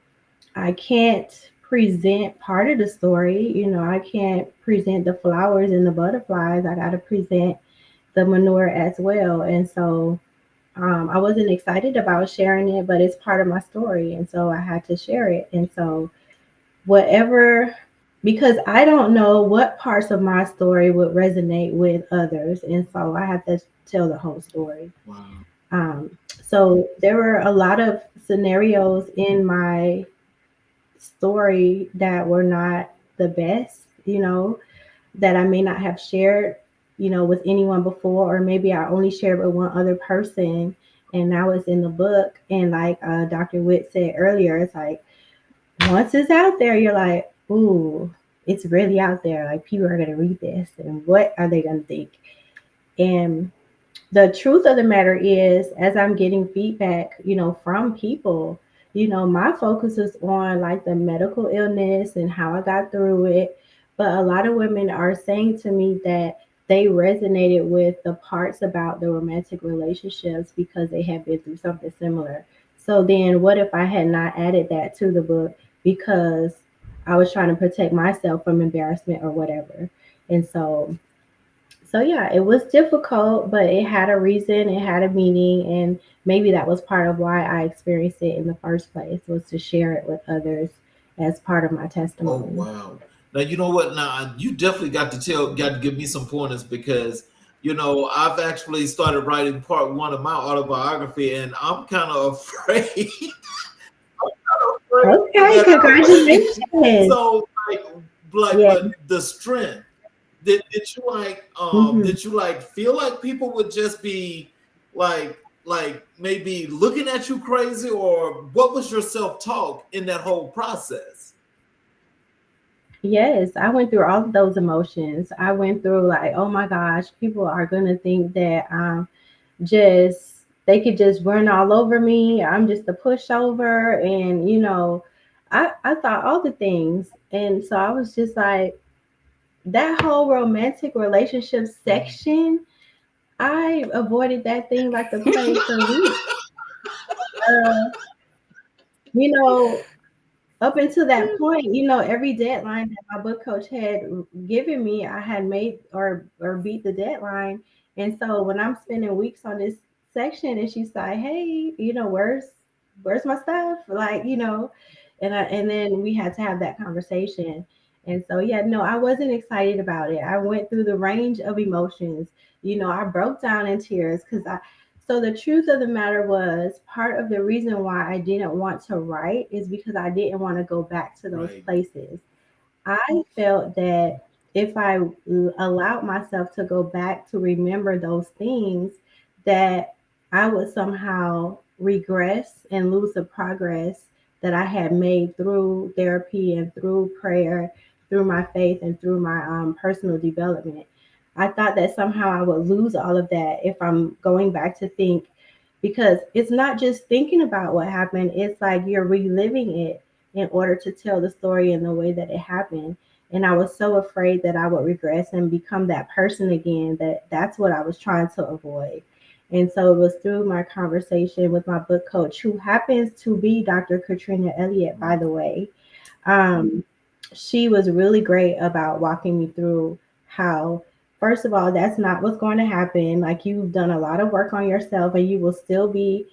I can't present part of the story. I can't present the flowers and the butterflies. I got to present the manure as well. And so I wasn't excited about sharing it, but it's part of my story. And so I had to share it. And so, whatever, because I don't know what parts of my story would resonate with others. And so I had to tell the whole story. wow. So there were a lot of scenarios in my story that were not the best, that I may not have shared, with anyone before, or maybe I only shared with one other person. And now it's in the book. And like Dr. Witt said earlier, it's like once it's out there, you're like, ooh, it's really out there. Like people are going to read this and what are they going to think? And the truth of the matter is, as I'm getting feedback, from people, my focus is on like the medical illness and how I got through it. But a lot of women are saying to me that they resonated with the parts about the romantic relationships because they have been through something similar. So then what if I had not added that to the book because I was trying to protect myself from embarrassment or whatever? And so yeah, it was difficult, but it had a reason, it had a meaning, and maybe that was part of why I experienced it in the first place, was to share it with others as part of my Oh, testimony. wow. Now you know what? Now you definitely got to give me some pointers because I've actually started writing part one of my autobiography, and I'm kind of afraid. Okay, That congratulations. so Yeah. but the strength. Hmm. Did you like feel like people would just be maybe looking at you crazy, or what was your self-talk in that whole process? Yes, I went through all of those emotions. I went through like, oh my gosh, people are gonna think that just they could just run all over me. I'm just a pushover, and I thought all the things, and so I was just like, that whole romantic relationship section, I avoided that thing like the plague for weeks. Uh, you know, up until that point, every deadline that my book coach had given me, I had made or beat the deadline. And so when I'm spending weeks on this section, and she's like, "Hey, where's my stuff?" Like, and then we had to have that conversation. And so yeah, no, I wasn't excited about it. I went through the range of emotions. I broke down in tears because so the truth of the matter was, part of the reason why I didn't want to write is because I didn't want to go back to those Right. places. I felt that if I allowed myself to go back to remember those things, that I would somehow regress and lose the progress that I had made through therapy and through prayer, through my faith and through my personal development. I thought that somehow I would lose all of that if I'm going back to think, because it's not just thinking about what happened, it's like you're reliving it in order to tell the story in the way that it happened. And I was so afraid that I would regress and become that person again, that that's what I was trying to avoid. And so it was through my conversation with my book coach, who happens to be Dr. Catrena Elliott, by the way. Um, she was really great about walking me through how, first of all, that's not what's going to happen. Like, you've done a lot of work on yourself and you will still be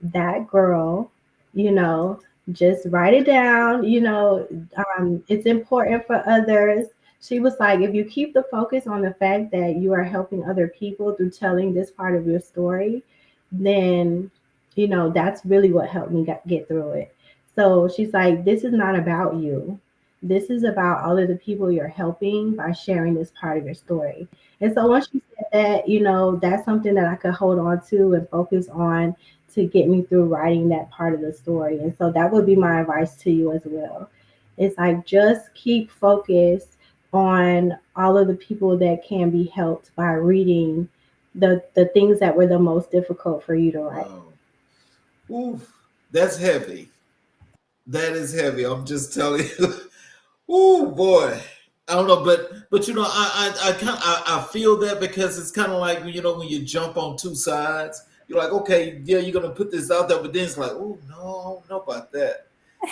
that girl, you know, just write it down, it's important for others. She was like, if you keep the focus on the fact that you are helping other people through telling this part of your story, then, that's really what helped me get through it. So she's like, this is not about you. This is about all of the people you're helping by sharing this part of your story. And so once she said that, that's something that I could hold on to and focus on to get me through writing that part of the story. And so that would be my advice to you as well. It's like, just keep focused on all of the people that can be helped by reading the things that were the most difficult for you to write. Wow. Oof, that's heavy. That is heavy. I'm just telling you. Oh boy. I don't know, but I feel that, because it's kind of like, when you jump on two sides, you're like, okay, yeah, you're gonna put this out there, but then it's like, oh no, I don't know about that.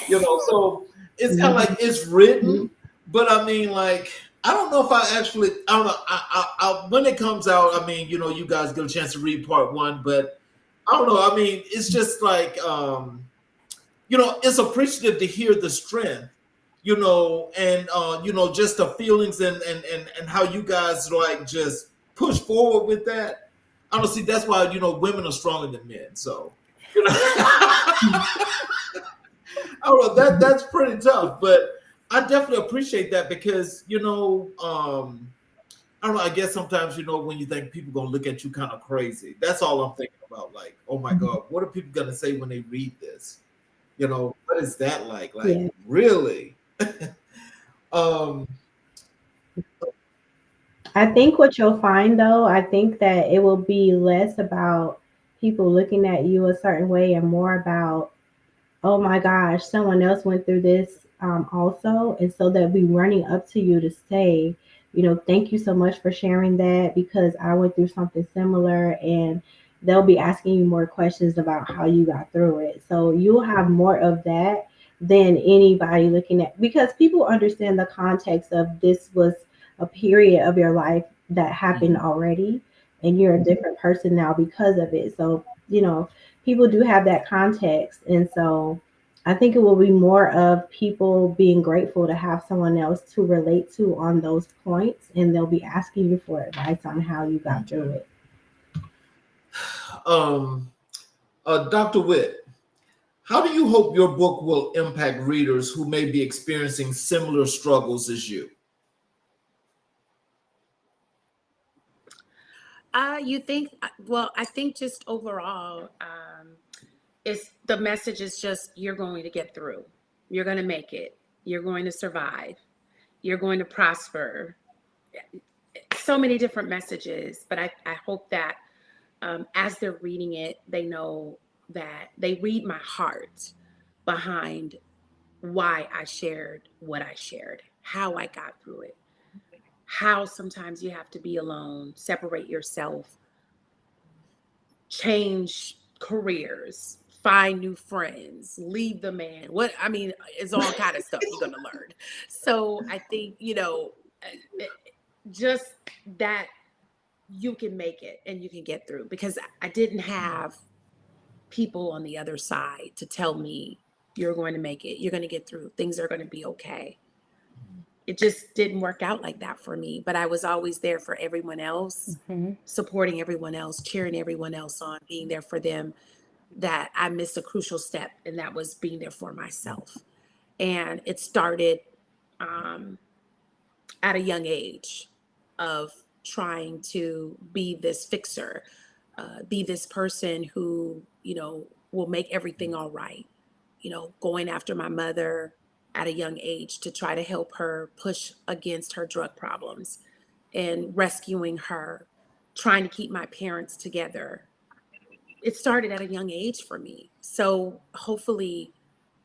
So it's kind of like it's written, but I mean, like, I don't know if I don't know. When it comes out, I mean, you guys get a chance to read part one, but I don't know. I mean, it's just like, it's appreciative to hear the strength, and just the feelings and how you guys like just push forward with that. I don't see, that's why women are stronger than men. So I don't know, that's pretty tough, but I definitely appreciate that, because I don't know, I guess sometimes when you think people gonna look at you kind of crazy, that's all I'm thinking about. Like, oh my God, what are people gonna say when they read this? What is that like? Like, Yeah. really? um I think what you'll find, though, I think that it will be less about people looking at you a certain way and more about, oh my gosh, someone else went through this also. And so they'll be running up to you to say, thank you so much for sharing that, because I went through something similar. And they'll be asking you more questions about how you got through it. So you'll have more of that than anybody looking at, because people understand the context of, this was a period of your life that happened already, and you're a different person now because of it. So, people do have that context. And so I think it will be more of people being grateful to have someone else to relate to on those points, and they'll be asking you for advice on how you got through it. Dr. Witt, how do you hope your book will impact readers who may be experiencing similar struggles as you? I think just overall, the message is just, you're going to get through. You're going to make it. You're going to survive. You're going to prosper. So many different messages, but I hope that as they're reading it, they know that they read my heart behind why I shared what I shared, how I got through it, how sometimes you have to be alone, separate yourself, change careers, find new friends, leave the man. It's all kind of stuff you're going to learn. So I think, just that you can make it and you can get through, because I didn't have people on the other side to tell me, you're going to make it, you're going to get through, things are going to be okay. It just didn't work out like that for me, but I was always there for everyone else, supporting everyone else, cheering everyone else on, being there for them. That I missed a crucial step, and that was being there for myself. And it started at a young age of trying to be this fixer, be this person who, will make everything all right. Going after my mother at a young age to try to help her push against her drug problems and rescuing her, trying to keep my parents together. It started at a young age for me. So hopefully,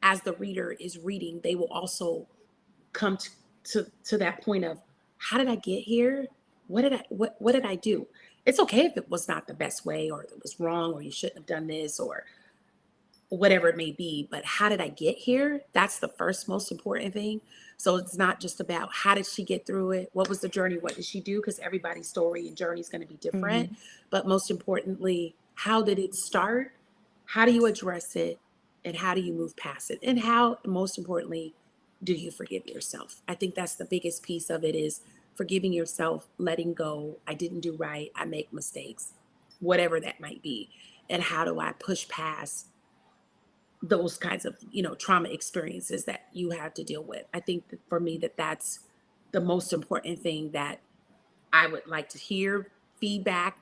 as the reader is reading, they will also come to that point of, how did I get here? What did I do? It's okay if it was not the best way, or if it was wrong, or you shouldn't have done this, or whatever it may be, but how did I get here? That's the first most important thing. So it's not just about how did she get through it? What was the journey? What did she do? Because everybody's story and journey is going to be different. But most importantly, how did it start? How do you address it? And how do you move past it? And how, most importantly, do you forgive yourself? I think that's the biggest piece of it, is forgiving yourself, letting go. I didn't do right. I make mistakes, whatever that might be. And how do I push past those kinds of, trauma experiences that you have to deal with? I think that for me, that's the most important thing that I would like to hear feedback,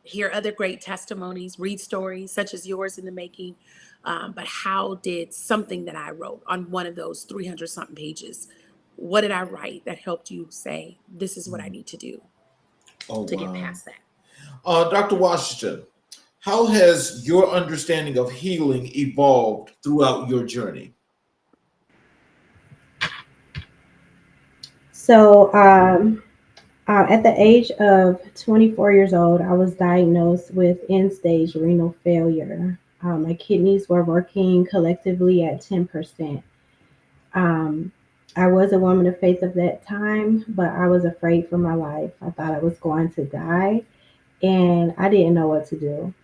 hear other great testimonies, read stories such as yours in the making. But how did something that I wrote on one of those 300 something pages, what did I write that helped you say, this is what I need to do to get past that? Dr. Washington, how has your understanding of healing evolved throughout your journey? So, at the age of 24 years old, I was diagnosed with end-stage renal failure. My kidneys were working collectively at 10%. I was a woman of faith at that time, but I was afraid for my life. I thought I was going to die, and I didn't know what to do.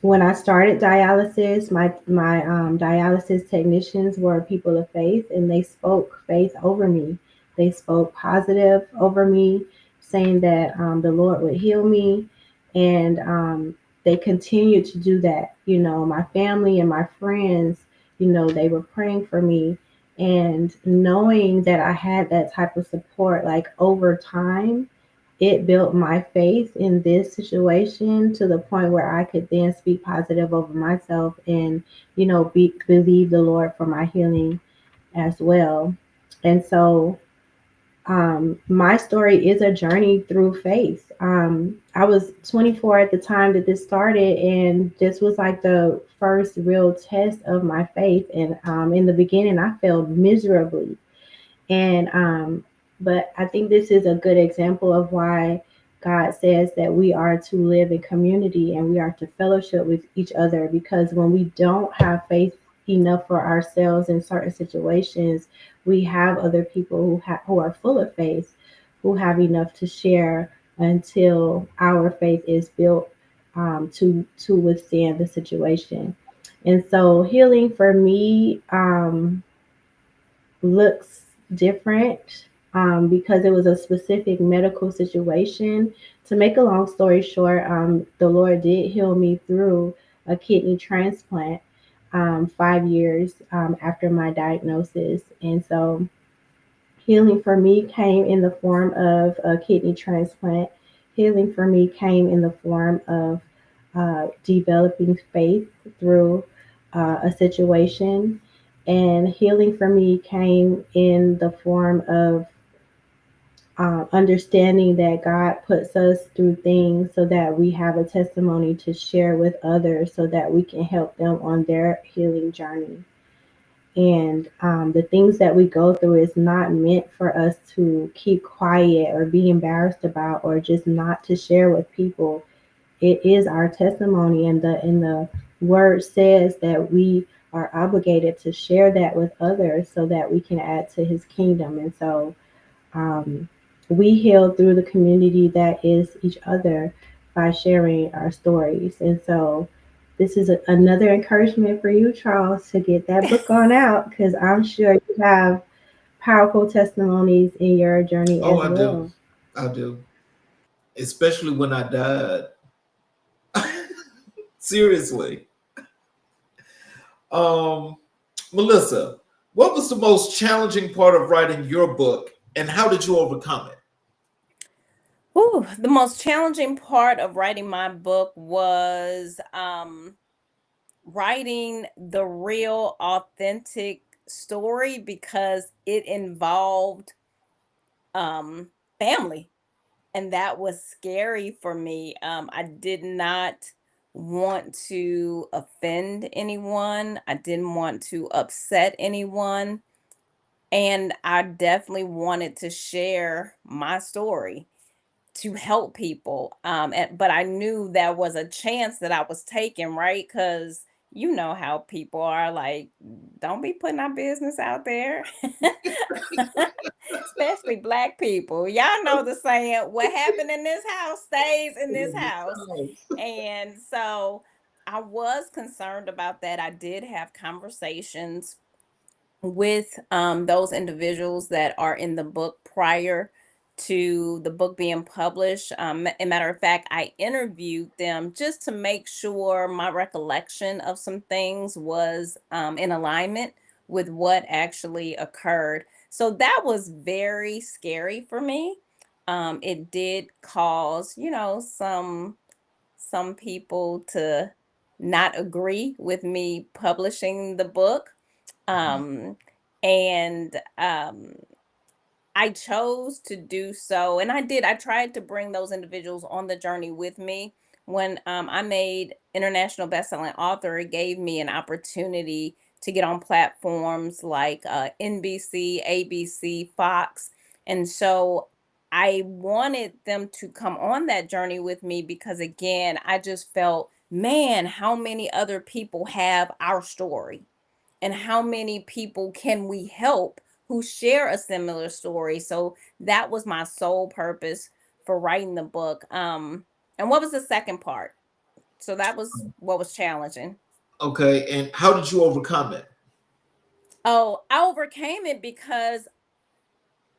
When I started dialysis, my dialysis technicians were people of faith, and they spoke faith over me. They spoke positive over me, saying that the Lord would heal me, and they continued to do that. My family and my friends, they were praying for me, and knowing that I had that type of support, like over time, it built my faith in this situation to the point where I could then speak positive over myself and, believe the Lord for my healing as well. And so my story is a journey through faith. I was 24 at the time that this started, and this was like the first real test of my faith. And in the beginning, I failed miserably. And but I think this is a good example of why God says that we are to live in community and we are to fellowship with each other, because when we don't have faith enough for ourselves in certain situations, we have other people who are full of faith, who have enough to share until our faith is built to withstand the situation. And so healing for me looks different because it was a specific medical situation. To make a long story short, the Lord did heal me through a kidney transplant 5 years after my diagnosis. And so healing for me came in the form of a kidney transplant. Healing for me came in the form of developing faith through a situation. And healing for me came in the form of understanding that God puts us through things so that we have a testimony to share with others, so that we can help them on their healing journey. And the things that we go through is not meant for us to keep quiet or be embarrassed about, or just not to share with people. It is our testimony, and the word says that we are obligated to share that with others so that we can add to his kingdom. And so we heal through the community that is each other by sharing our stories. And so this is another encouragement for you, Charles, to get that book on out, because I'm sure you have powerful testimonies in your journey as well. I do. Especially when I died. Seriously. Melissa, What was the most challenging part of writing your book, and how did you overcome it? Ooh, the most challenging part of writing my book was writing the real, authentic story because it involved family, and that was scary for me. I did not want to offend anyone. I didn't want to upset anyone, and I definitely wanted to share my story to help people. But I knew that was a chance that I was taking, right? Because you know how people are like, don't be putting our business out there. Especially black people. Y'all know the saying, what happened in this house stays in this house. And so I was concerned about that. I did have conversations with those individuals that are in the book prior to the book being published. A matter of fact, I interviewed them just to make sure my recollection of some things was in alignment with what actually occurred. So that was very scary for me. It did cause, some people to not agree with me publishing the book. Um, and I chose to do so. And I tried to bring those individuals on the journey with me. When I made international bestselling author, it gave me an opportunity to get on platforms like NBC, ABC, Fox. And so I wanted them to come on that journey with me because, again, I just felt, man, how many other people have our story? And how many people can we help who share a similar story? So that was my sole purpose for writing the book. And what was the second part? So that was what was challenging. Okay, and how did you overcome it? Oh, I overcame it because,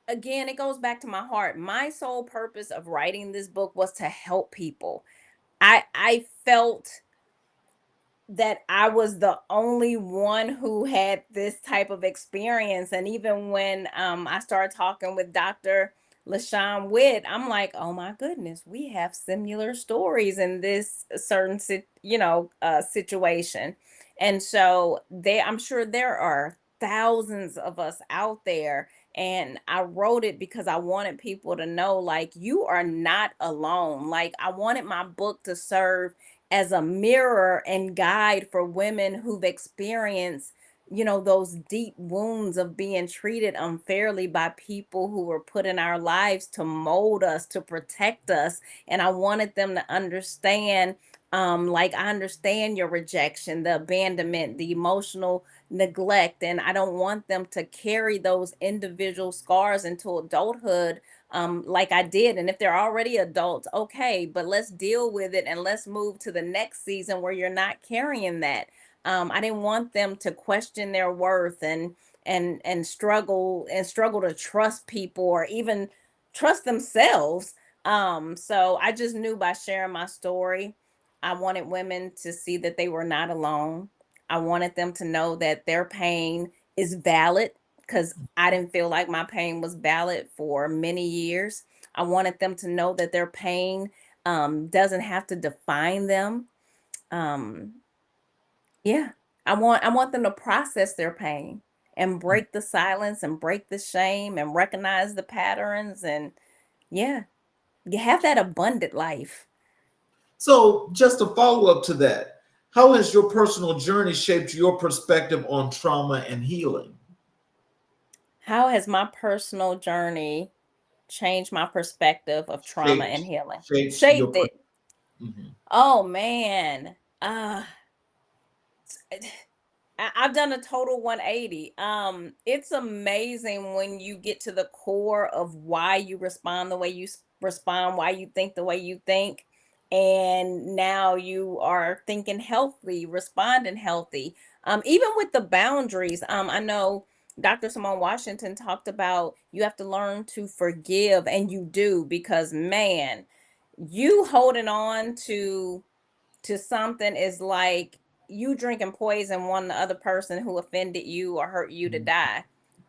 again, it goes back to my heart. My sole purpose of writing this book was to help people. I felt that I was the only one who had this type of experience. And even when I started talking with Dr. LaShawn Witt, I'm like, oh my goodness, we have similar stories in this certain situation. And so I'm sure there are thousands of us out there. And I wrote it because I wanted people to know, like, you are not alone. Like, I wanted my book to serve as a mirror and guide for women who've experienced, those deep wounds of being treated unfairly by people who were put in our lives to mold us, to protect us. And I wanted them to understand, like, I understand your rejection, the abandonment, the emotional neglect, and I don't want them to carry those individual scars into adulthood, like I did. And if they're already adults, okay, but let's deal with it and let's move to the next season where you're not carrying that. I didn't want them to question their worth and struggle to trust people or even trust themselves. So I just knew by sharing my story, I wanted women to see that they were not alone. I wanted them to know that their pain is valid because I didn't feel like my pain was valid for many years. I wanted them to know that their pain doesn't have to define them. Um, yeah, I want them to process their pain and break the silence and break the shame and recognize the patterns, and yeah, you have that abundant life. So, just a follow up to that, how has your personal journey shaped your perspective on trauma and healing? How has my personal journey changed my perspective of trauma Shaped, and healing? shaped your. Shaped it. Mhm. Oh man. I've done a total 180. It's amazing when you get to the core of why you respond the way you respond, why you think the way you think, and now you are thinking healthy, responding healthy. Even with the boundaries, I know Dr. Simone Washington talked about you have to learn to forgive, and you do, because man, you holding on to something is like you drinking poison want the other person who offended you or hurt you to die.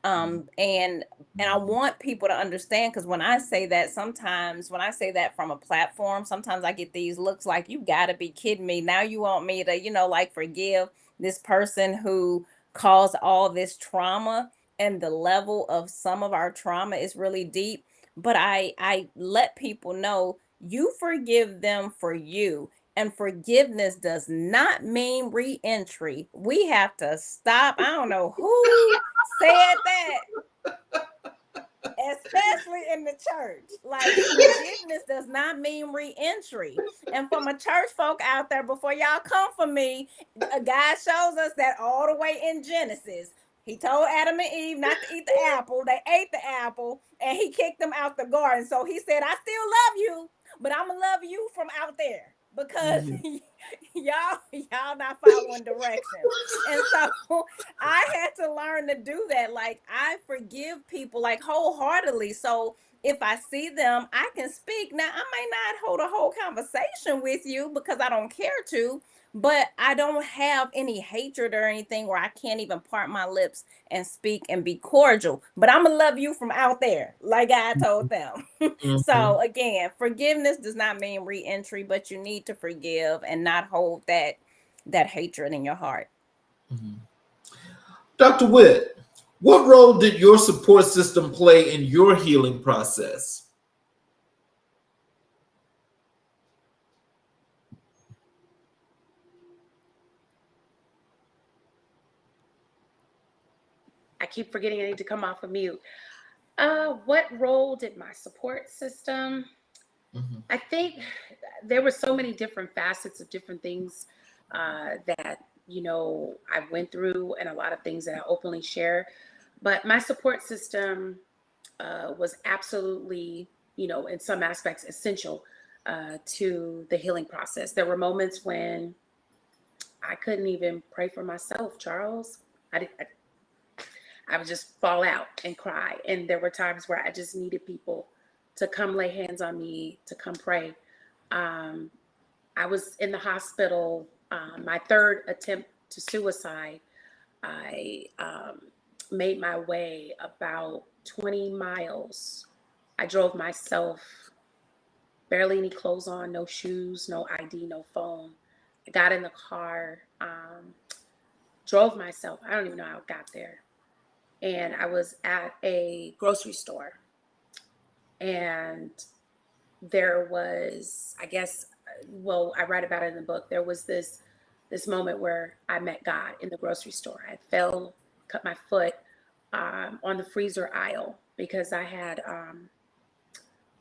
And I want people to understand, because when I say that, sometimes when I say that from a platform, sometimes I get these looks like, you got to be kidding me. Now you want me to, like, forgive this person who caused all this trauma, and the level of some of our trauma is really deep. But I let people know, you forgive them for you. And forgiveness does not mean re-entry. We have to stop. I don't know who said that, especially in the church. Like, forgiveness does not mean re-entry. And for my church folk out there, before y'all come for me, God shows us that all the way in Genesis. He told Adam and Eve not to eat the apple. They ate the apple, and he kicked them out the garden. So he said, I still love you, but I'm gonna love you from out there, because y'all not following directions. And so I had to learn to do that. Like, I forgive people, like, wholeheartedly. So if I see them, I can speak. Now, I may not hold a whole conversation with you because I don't care to, but I don't have any hatred or anything where I can't even part my lips and speak and be cordial. But I'm gonna love you from out there, like I told them. So again, forgiveness does not mean re-entry, but you need to forgive and not hold that hatred in your heart. Dr. Witt, what role did your support system play in your healing process? I keep forgetting I need to come off of mute. What role did my support system? I think there were so many different facets of different things that, I went through, and a lot of things that I openly share. But my support system was absolutely, in some aspects essential to the healing process. There were moments when I couldn't even pray for myself, Charles. I would just fall out and cry. And there were times where I just needed people to come lay hands on me, to come pray. I was in the hospital, my third attempt to suicide. I made my way about 20 miles. I drove myself, barely any clothes on, no shoes, no ID, no phone. I got in the car, drove myself. I don't even know how I got there. And I was at a grocery store, and there was, I guess, well, I write about it in the book. There was this moment where I met God in the grocery store. I fell, cut my foot on the freezer aisle because I had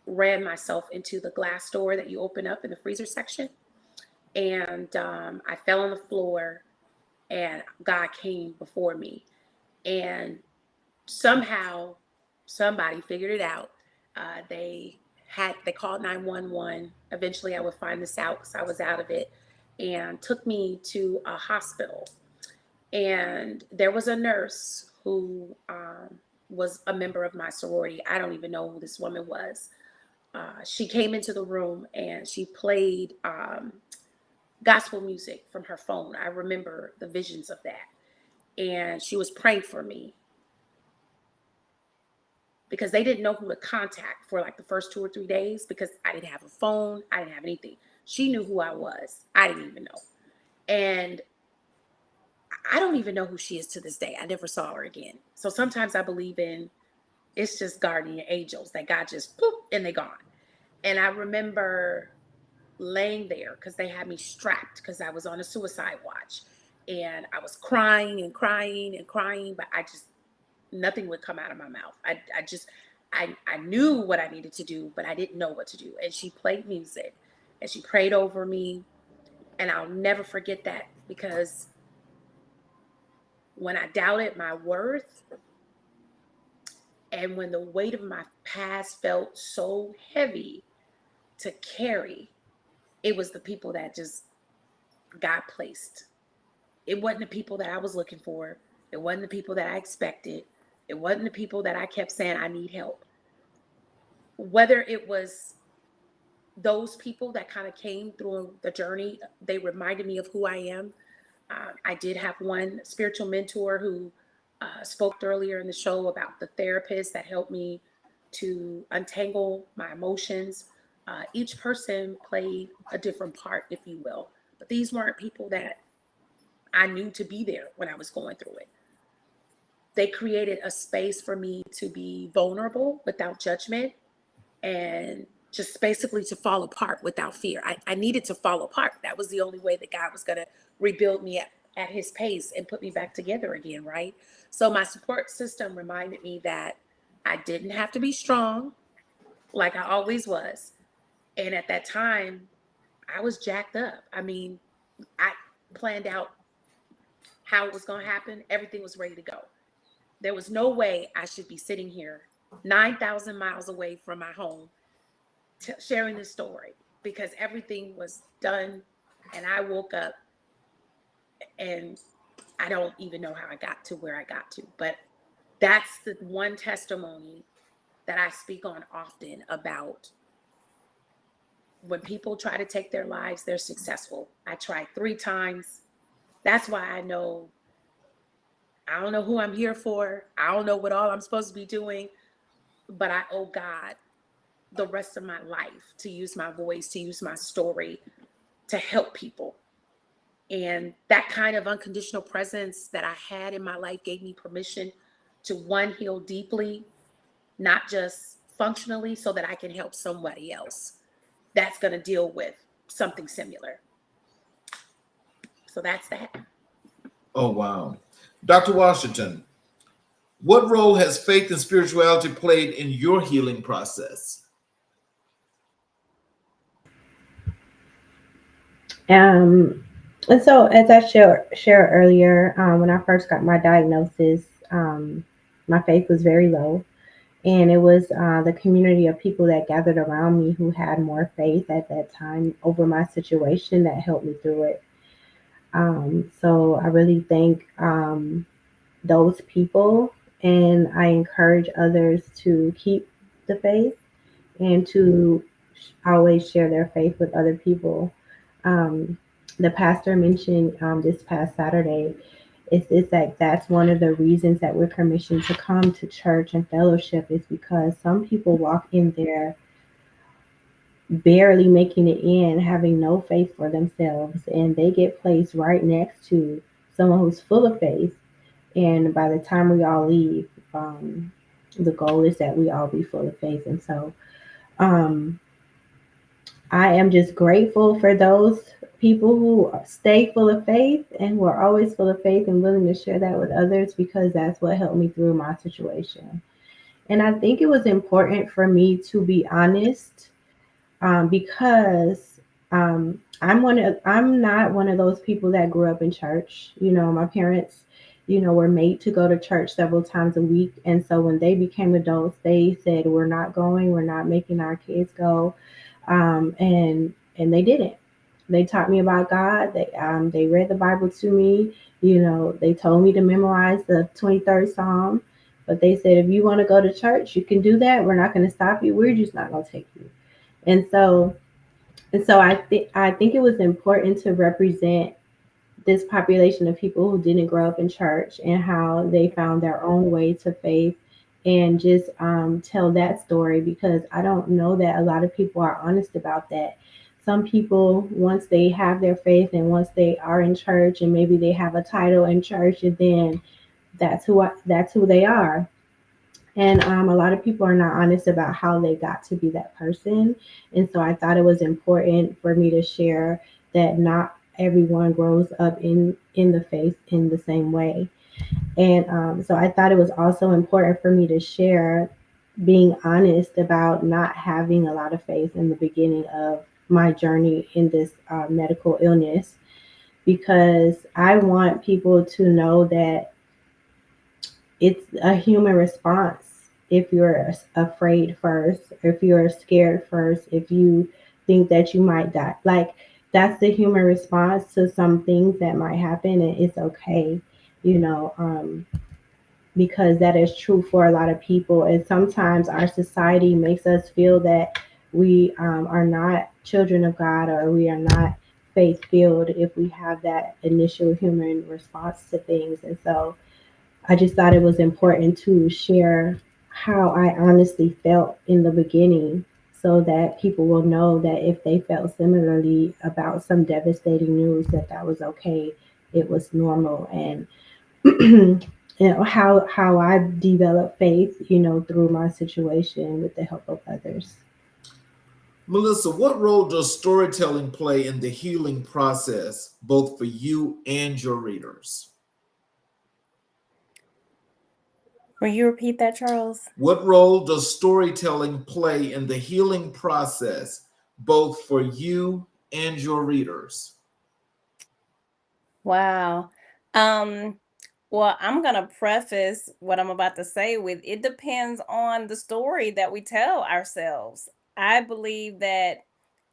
ran myself into the glass door that you open up in the freezer section. And I fell on the floor, and God came before me. And somehow somebody figured it out. They called 911. Eventually I would find this out because I was out of it, and took me to a hospital. And there was a nurse who was a member of my sorority. I don't even know who this woman was. She came into the room and she played gospel music from her phone. I remember the visions of that. And she was praying for me, because they didn't know who to contact for like the first 2 or 3 days, because I didn't have a phone. I didn't have anything. She knew who I was. I didn't even know. And I don't even know who she is to this day. I never saw her again. So sometimes I believe in, it's just guardian angels that God just poof and they gone. And I remember laying there because they had me strapped because I was on a suicide watch, and I was crying and crying and crying, but nothing would come out of my mouth. I knew what I needed to do, but I didn't know what to do. And she played music and she prayed over me. And I'll never forget that, because when I doubted my worth, and when the weight of my past felt so heavy to carry, it was the people that just God placed. It wasn't the people that I was looking for. It wasn't the people that I expected. It wasn't the people that I kept saying I need help. Whether it was those people that kind of came through the journey, they reminded me of who I am. I did have one spiritual mentor who spoke earlier in the show about the therapist that helped me to untangle my emotions. Each person played a different part, if you will. But these weren't people that I knew to be there when I was going through it. They created a space for me to be vulnerable without judgment and just basically to fall apart without fear. I needed to fall apart. That was the only way that God was going to rebuild me at his pace and put me back together again, right? So my support system reminded me that I didn't have to be strong like I always was. And at that time, I was jacked up. I mean, I planned out how it was going to happen. Everything was ready to go. There was no way I should be sitting here 9,000 miles away from my home sharing this story, because everything was done and I woke up and I don't even know how I got to where I got to. But that's the one testimony that I speak on often about. When people try to take their lives, they're successful. I tried 3 times. That's why I know I don't know who I'm here for. I don't know what all I'm supposed to be doing, but I owe God the rest of my life to use my voice, to use my story to help people. And that kind of unconditional presence that I had in my life gave me permission to, one, heal deeply, not just functionally, so that I can help somebody else that's going to deal with something similar. So that's that. Oh, wow. Dr. Washington, what role has faith and spirituality played in your healing process? And so, as I shared earlier, when I first got my diagnosis, my faith was very low. And it was the community of people that gathered around me who had more faith at that time over my situation that helped me through it. So I really thank those people, and I encourage others to keep the faith and to always share their faith with other people. The pastor mentioned this past Saturday, it's like that's one of the reasons that we're commissioned to come to church and fellowship, is because some people walk in there barely making it in, having no faith for themselves, and they get placed right next to someone who's full of faith. And by the time we all leave, the goal is that we all be full of faith. And so I am just grateful for those people who stay full of faith and who are always full of faith and willing to share that with others, because that's what helped me through my situation. And I think it was important for me to be honest, because I'm not one of those people that grew up in church. You know, my parents, were made to go to church several times a week. And so when they became adults, they said, we're not making our kids go. And they didn't. They taught me about God. They read the Bible to me. They told me to memorize the 23rd Psalm. But they said, if you want to go to church, you can do that. We're not going to stop you. We're just not going to take you. And so I think it was important to represent this population of people who didn't grow up in church and how they found their own way to faith, and just tell that story, because I don't know that a lot of people are honest about that. Some people, once they have their faith and once they are in church and maybe they have a title in church, and then that's who they are. And a lot of people are not honest about how they got to be that person. And so I thought it was important for me to share that not everyone grows up in the faith in the same way. And so I thought it was also important for me to share being honest about not having a lot of faith in the beginning of my journey in this medical illness, because I want people to know that it's a human response. If you're afraid first, if you're scared first, if you think that you might die, like that's the human response to some things that might happen, and it's okay, because that is true for a lot of people. And sometimes our society makes us feel that we are not children of God, or we are not faith filled if we have that initial human response to things. And so I just thought it was important to share how I honestly felt in the beginning so that people will know that if they felt similarly about some devastating news, that that was okay. It was normal. And how I developed faith, through my situation with the help of others. Melissa, what role does storytelling play in the healing process, both for you and your readers? Will you repeat that, Charles? What role does storytelling play in the healing process, both for you and your readers? Wow. Well, I'm going to preface what I'm about to say with it depends on the story that we tell ourselves. I believe that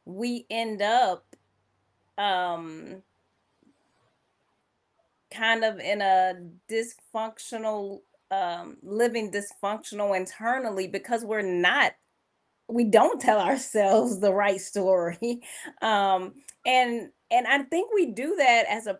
we end up um kind of in a dysfunctional living dysfunctional internally because we don't tell ourselves the right story. um and I think we do that as a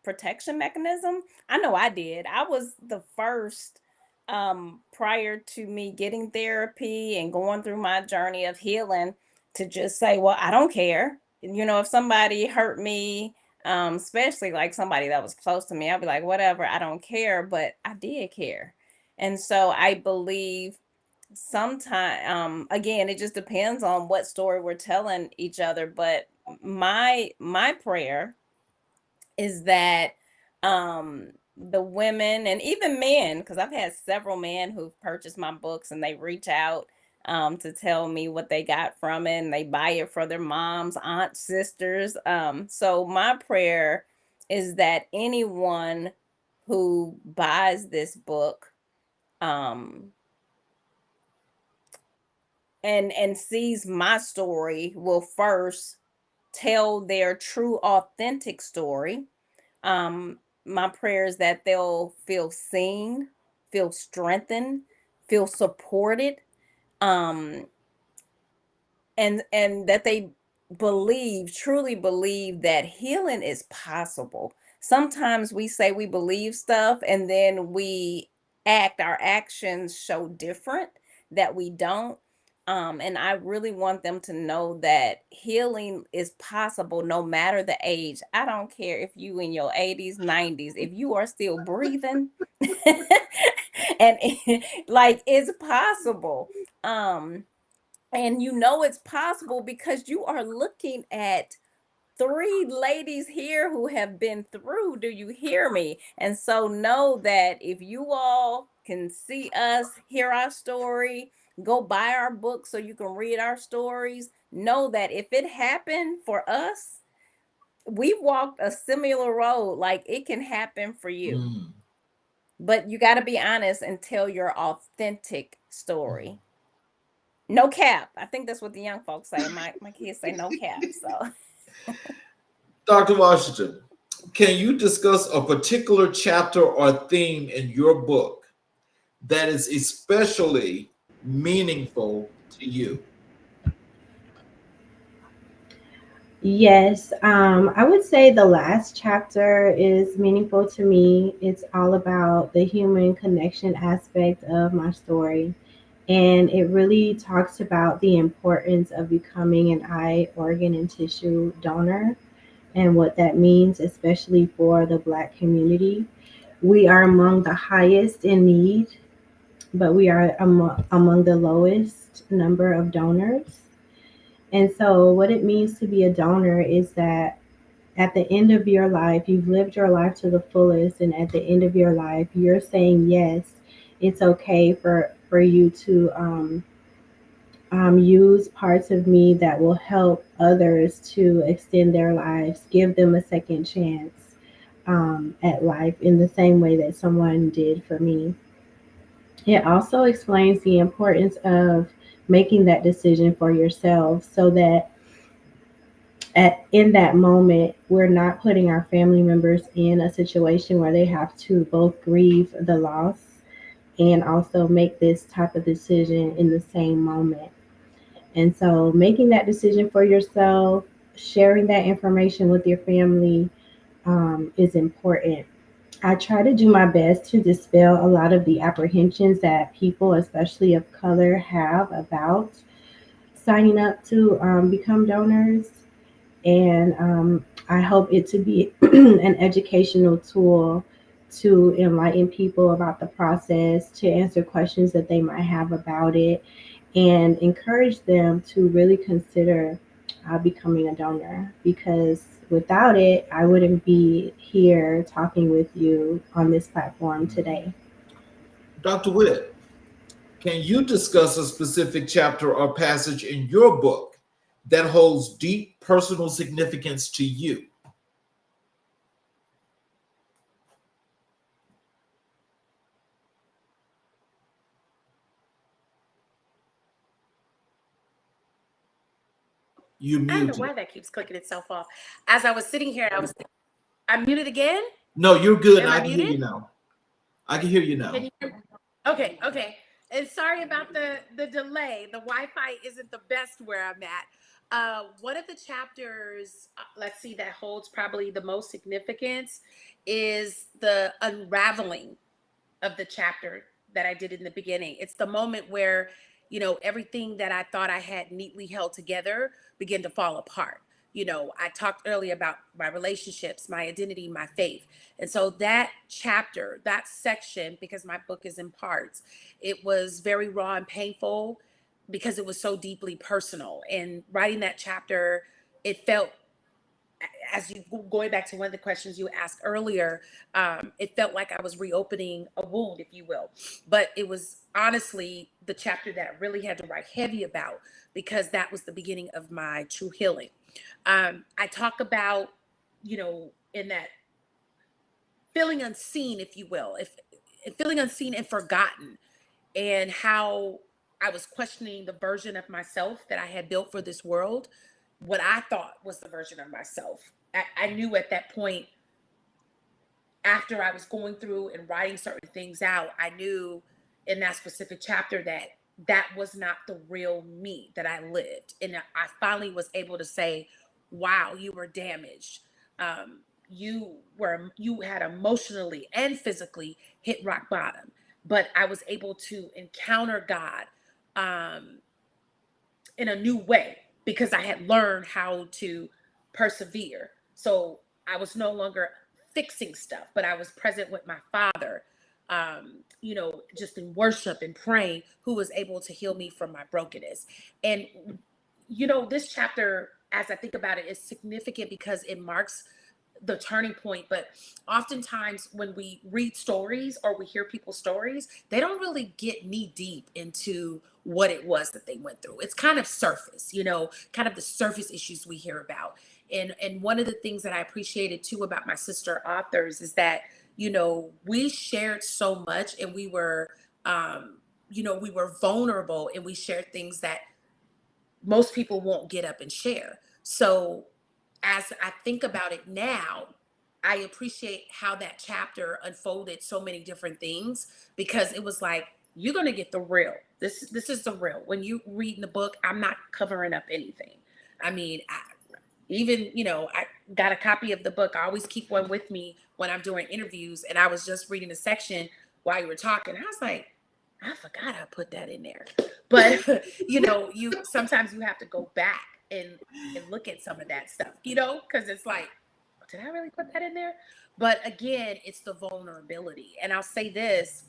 protection mechanism. I know I did. I was the first, prior to me getting therapy and going through my journey of healing, to just say, well, I don't care. If somebody hurt me, especially like somebody that was close to me, I'd be like, whatever, I don't care. But I did care. And so I believe sometimes, again, it just depends on what story we're telling each other. But my prayer is that the women and even men, because I've had several men who've purchased my books and they reach out to tell me what they got from it, and they buy it for their moms, aunts, sisters. So my prayer is that anyone who buys this book, um, and sees my story, will first tell their true authentic story. My prayer is that they'll feel seen, feel strengthened, feel supported, um, and that they truly believe that healing is possible. Sometimes we say we believe stuff and then our actions show different, that we don't. And I really want them to know that healing is possible no matter the age. I don't care if you in your 80s, 90s, if you are still breathing, and like, it's possible. And it's possible because you are looking at three ladies here who have been through. Do you hear me? And so know that if you all can see us, hear our story, go buy our book so you can read our stories, know that if it happened for us, we walked a similar road. Like, it can happen for you. But you got to be honest and tell your authentic story. No cap. I think that's what the young folks say. My kids say no cap. So Dr. Washington, can you discuss a particular chapter or theme in your book that is especially meaningful to you? Yes, I would say the last chapter is meaningful to me. It's all about the human connection aspect of my story. And it really talks about the importance of becoming an eye, organ, and tissue donor and what that means, especially for the Black community. We are among the highest in need, but we are among the lowest number of donors. And so, what it means to be a donor is that at the end of your life, you've lived your life to the fullest, and at the end of your life, you're saying yes. It's okay for you to use parts of me that will help others to extend their lives, give them a second chance at life in the same way that someone did for me. It also explains the importance of making that decision for yourself so that in that moment we're not putting our family members in a situation where they have to both grieve the loss and also make this type of decision in the same moment. And so making that decision for yourself sharing that information with your family is important. I try to do my best to dispel a lot of the apprehensions that people, especially of color, have about signing up to become donors. And I hope it to be an educational tool to enlighten people about the process, to answer questions that they might have about it, and encourage them to really consider becoming a donor, because without it, I wouldn't be here talking with you on this platform today. Dr. Witt, can you discuss a specific chapter or passage in your book that holds deep personal significance to you? You I don't know muted. why that keeps clicking itself off. As I was sitting here, I'm muted again. No, you're good. Am I I can hear muted? you now. I can hear you now. Can you hear me? Okay, okay. And sorry about the delay. The Wi-Fi isn't the best where I'm at. One of the chapters, let's see, that holds probably the most significance is the unraveling of the chapter that I did in the beginning. It's the moment where, everything that I thought I had neatly held together began to fall apart. I talked earlier about my relationships, my identity, my faith. And so that chapter, that section, because my book is in parts, it was very raw and painful because it was so deeply personal. And writing that chapter, it felt, as you going back to one of the questions you asked earlier, it felt like I was reopening a wound, if you will. But it was honestly the chapter that I really had to write heavy about, because that was the beginning of my true healing. I talk about, in that feeling unseen, if you will, if feeling unseen and forgotten, and how I was questioning the version of myself that I had built for this world, what I thought was the version of myself. I knew at that point, after I was going through and writing certain things out, I knew in that specific chapter that that was not the real me that I lived. And I finally was able to say, wow, you were damaged. You had emotionally and physically hit rock bottom, but I was able to encounter God um, in a new way, because I had learned how to persevere. So I was no longer fixing stuff, but I was present with my Father, just in worship and praying, who was able to heal me from my brokenness. And, this chapter, as I think about it, is significant because it marks the turning point. But oftentimes when we read stories or we hear people's stories, they don't really get knee deep into what it was that they went through. It's kind of surface, kind of the surface issues we hear about. And one of the things that I appreciated too about my sister authors is that, we shared so much, and we were we were vulnerable, and we shared things that most people won't get up and share. So as I think about it now, I appreciate how that chapter unfolded so many different things, because it was like, you're going to get the real. This is the real. When you read in the book, I'm not covering up anything. I mean, I got a copy of the book. I always keep one with me when I'm doing interviews. And I was just reading a section while you were talking. I was like, I forgot I put that in there. But you sometimes you have to go back and look at some of that stuff, because it's like, did I really put that in there? But again, it's the vulnerability. And I'll say this,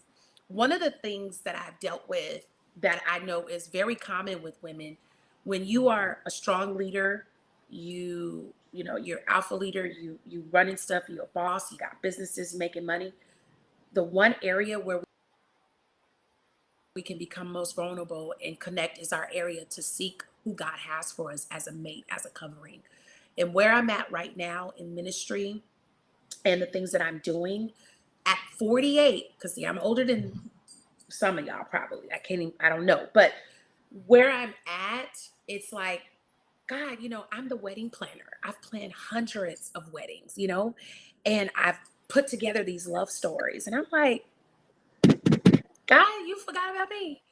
one of the things that I've dealt with that I know is very common with women, when you are a strong leader, you're alpha leader, you running stuff, you're a boss, you got businesses making money. The one area where we can become most vulnerable and connect is our area to seek who God has for us as a mate, as a covering. And where I'm at right now in ministry and the things that I'm doing at 48, because see, I'm older than some of y'all probably. I don't know. But where I'm at, it's like, God, I'm the wedding planner. I've planned hundreds of weddings, and I've put together these love stories. And I'm like, God, you forgot about me.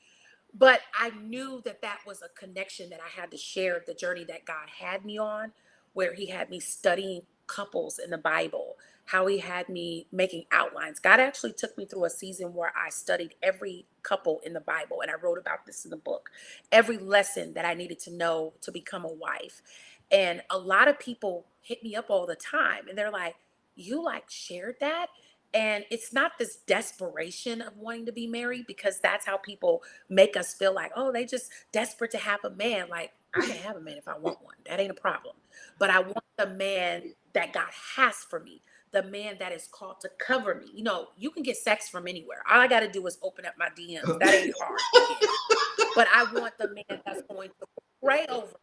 But I knew that that was a connection that I had to share, the journey that God had me on, where he had me studying couples in the Bible, how he had me making outlines. God actually took me through a season where I studied every couple in the Bible, and I wrote about this in the book, every lesson that I needed to know to become a wife. And a lot of people hit me up all the time, and they're like, you like shared that? And it's not this desperation of wanting to be married, because that's how people make us feel like, oh, they just desperate to have a man. Like, I can have a man if I want one. That ain't a problem. But I want the man that God has for me, the man that is called to cover me. You know, you can get sex from anywhere. All I got to do is open up my DMs. That ain't hard to get. But I want the man that's going to pray over.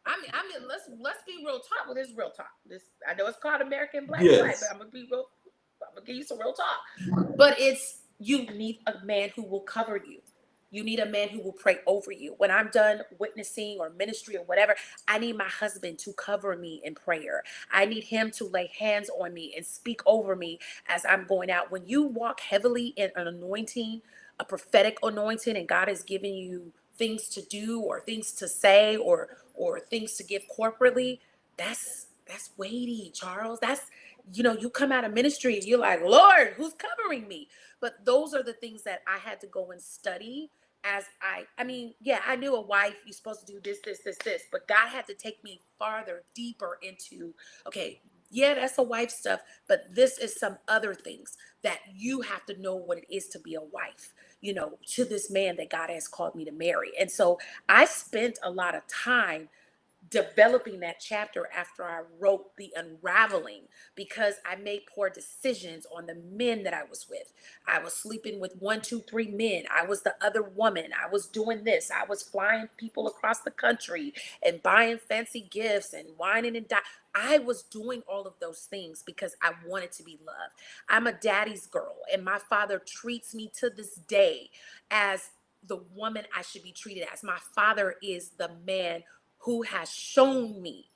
I mean, let's be real talk. Well, this is real talk. This, I know it's called American Black and White, but I'm gonna give you some real talk. But it's, you need a man who will cover you. You need a man who will pray over you. When I'm done witnessing or ministry or whatever, I need my husband to cover me in prayer. I need him to lay hands on me and speak over me as I'm going out. When you walk heavily in an anointing, a prophetic anointing, and God has given you things to do or things to say or things to give corporately, that's weighty, Charles. That's, you know, you come out of ministry and you're like, Lord, who's covering me? But those are the things that I had to go and study. As I mean, yeah, I knew a wife, you're supposed to do this, but God had to take me farther, deeper into, okay, yeah, that's a wife stuff, but this is some other things that you have to know what it is to be a wife, you know, to this man that God has called me to marry. And so I spent a lot of time developing that chapter after I wrote The Unraveling, because I made poor decisions on the men that I was with. I was sleeping with 1, 2, 3 men. I was the other woman. I was doing this. I was flying people across the country and buying fancy gifts and whining and I was doing all of those things because I wanted to be loved. I'm a daddy's girl, and my father treats me to this day as the woman I should be treated as. My father is the man who has shown me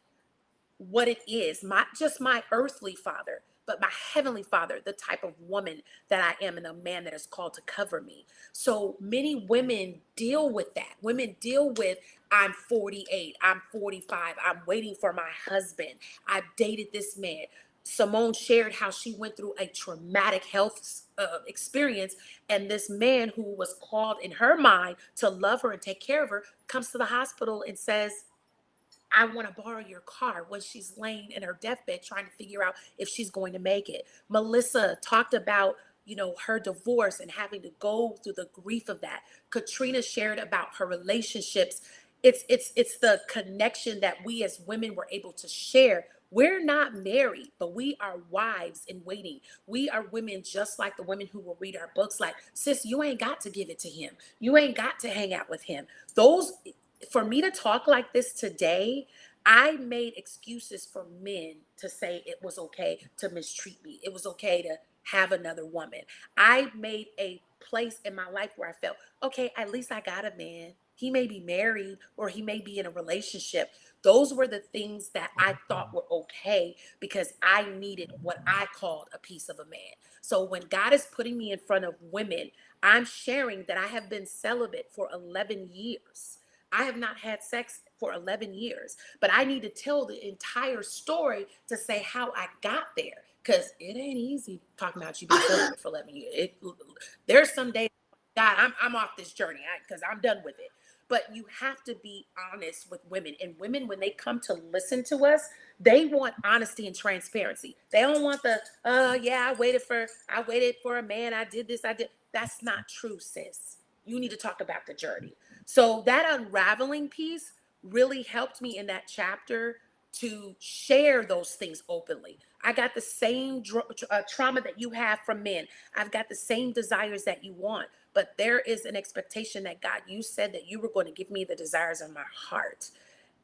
what it is, not just my earthly father, but my heavenly father, the type of woman that I am and the man that is called to cover me. So many women deal with that. Women deal with, I'm 48, I'm 45, I'm waiting for my husband. I've dated this man. Somone shared how she went through a traumatic health experience, and this man who was called in her mind to love her and take care of her comes to the hospital and says, I want to borrow your car, when she's laying in her deathbed trying to figure out if she's going to make it. Melissa talked about, you know, her divorce and having to go through the grief of that. Catrena shared about her relationships. It's the connection that we as women were able to share. We're not married, but we are wives in waiting. We are women just like the women who will read our books, like, sis, you ain't got to give it to him. You ain't got to hang out with him. Those, for me to talk like this today, I made excuses for men to say it was okay to mistreat me. It was okay to have another woman. I made a place in my life where I felt, okay, at least I got a man. He may be married or he may be in a relationship. Those were the things that I thought were okay because I needed what I called a piece of a man. So when God is putting me in front of women, I'm sharing that I have been celibate for 11 years. I have not had sex for 11 years, but I need to tell the entire story to say how I got there, because it ain't easy talking about you being celibate for 11 years. There's some days, God, I'm off this journey because I'm done with it. But you have to be honest with women. And women, when they come to listen to us, they want honesty and transparency. They don't want the, yeah, I waited for a man. I did this, I did. That's not true, sis. You need to talk about the journey. So that unraveling piece really helped me in that chapter to share those things openly. I got the same trauma that you have from men. I've got the same desires that you want, but there is an expectation that, God, you said that you were going to give me the desires of my heart.